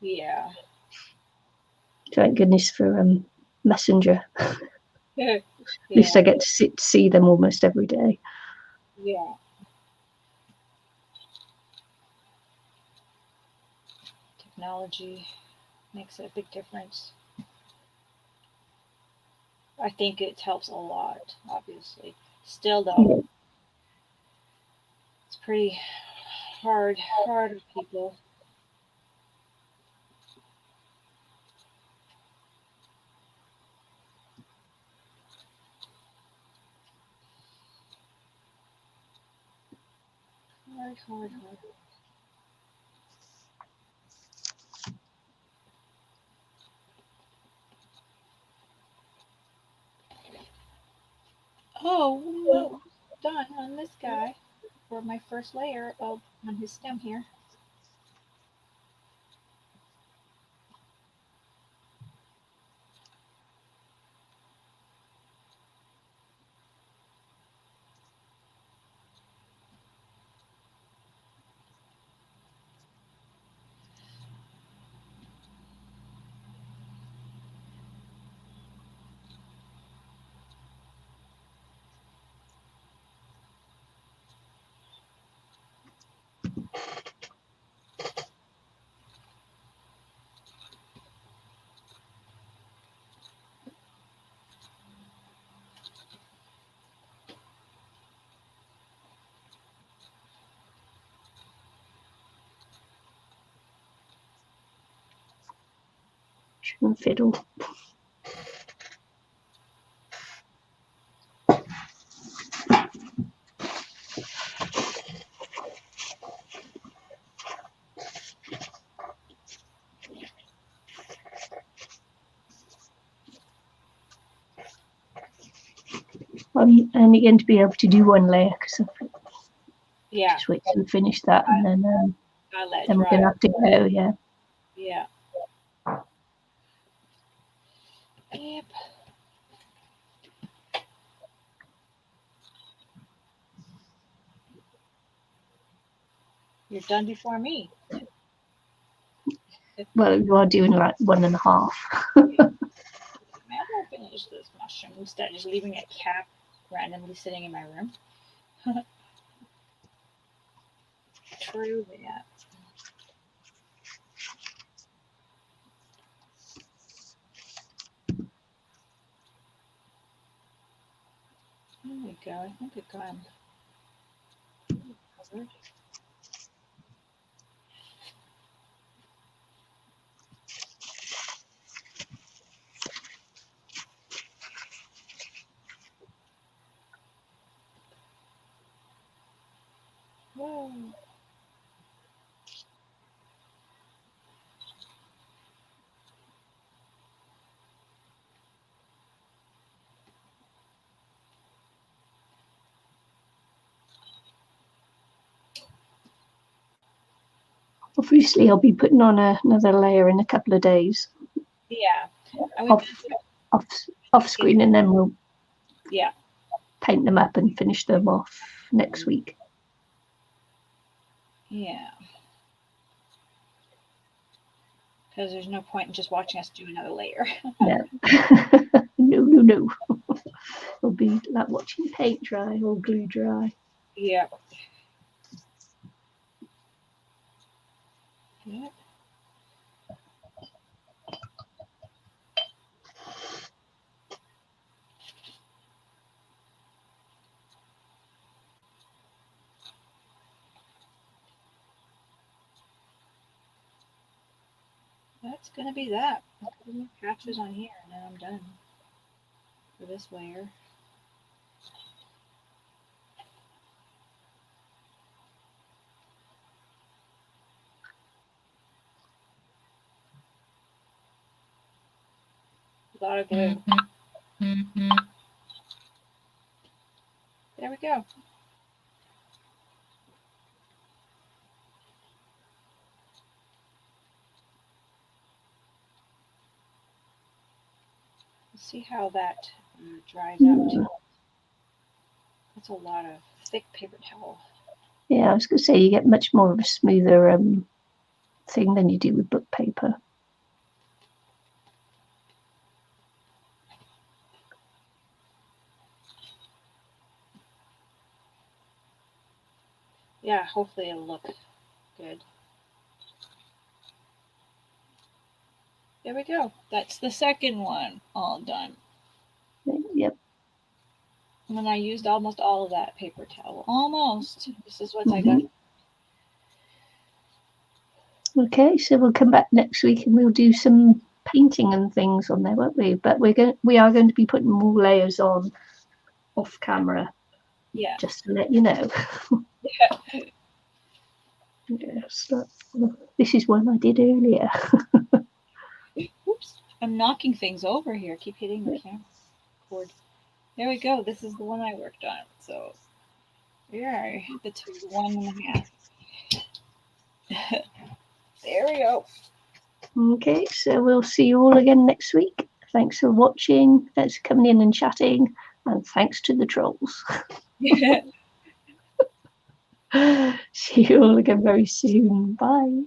Yeah. Thank goodness for Messenger. Yeah. At least I get to see them almost every day. Yeah. Technology makes a big difference. I think it helps a lot, obviously. Still, though, it's pretty hard for people. Hard. Oh, well, done on this guy for my first layer on his stem here. Fiddle. I'm only going to be able to do one layer because just wait till we finish that, and then we're going to have to go. Yeah. Yep. You're done before me. Well, you are doing like 1.5. I'm gonna finish this mushroom instead of just leaving a cap randomly sitting in my room. True that. There we go. I think it got him covered. Whoa. Obviously, I'll be putting on another layer in a couple of days. Yeah. Off screen, and then we'll paint them up and finish them off next week. Yeah. Because there's no point in just watching us do another layer. No. It'll be like watching paint dry or glue dry. Yeah. Yep. that's going to be that. I'll put more patches on here, and then I'm done for this layer. A lot of glue. There we go. Let's see how that dries out too. That's a lot of thick paper towel. Yeah, I was going to say you get much more of a smoother thing than you do with book paper. Yeah, hopefully it'll look good. There we go. That's the second one all done. Yep. And then I used almost all of that paper towel. Almost. This is what I got. Okay, so we'll come back next week and we'll do some painting and things on there, won't we? But we are going to be putting more layers on off camera. Yeah. Just to let you know. Yeah. Yes, this is one I did earlier. Oops. I'm knocking things over here. I keep hitting the camera cord. There we go. This is the one I worked on. So here, the 1.5. There we go. Okay, so we'll see you all again next week. Thanks for watching. Thanks for coming in and chatting. And thanks to the trolls. Yeah. See you all again very soon. Bye.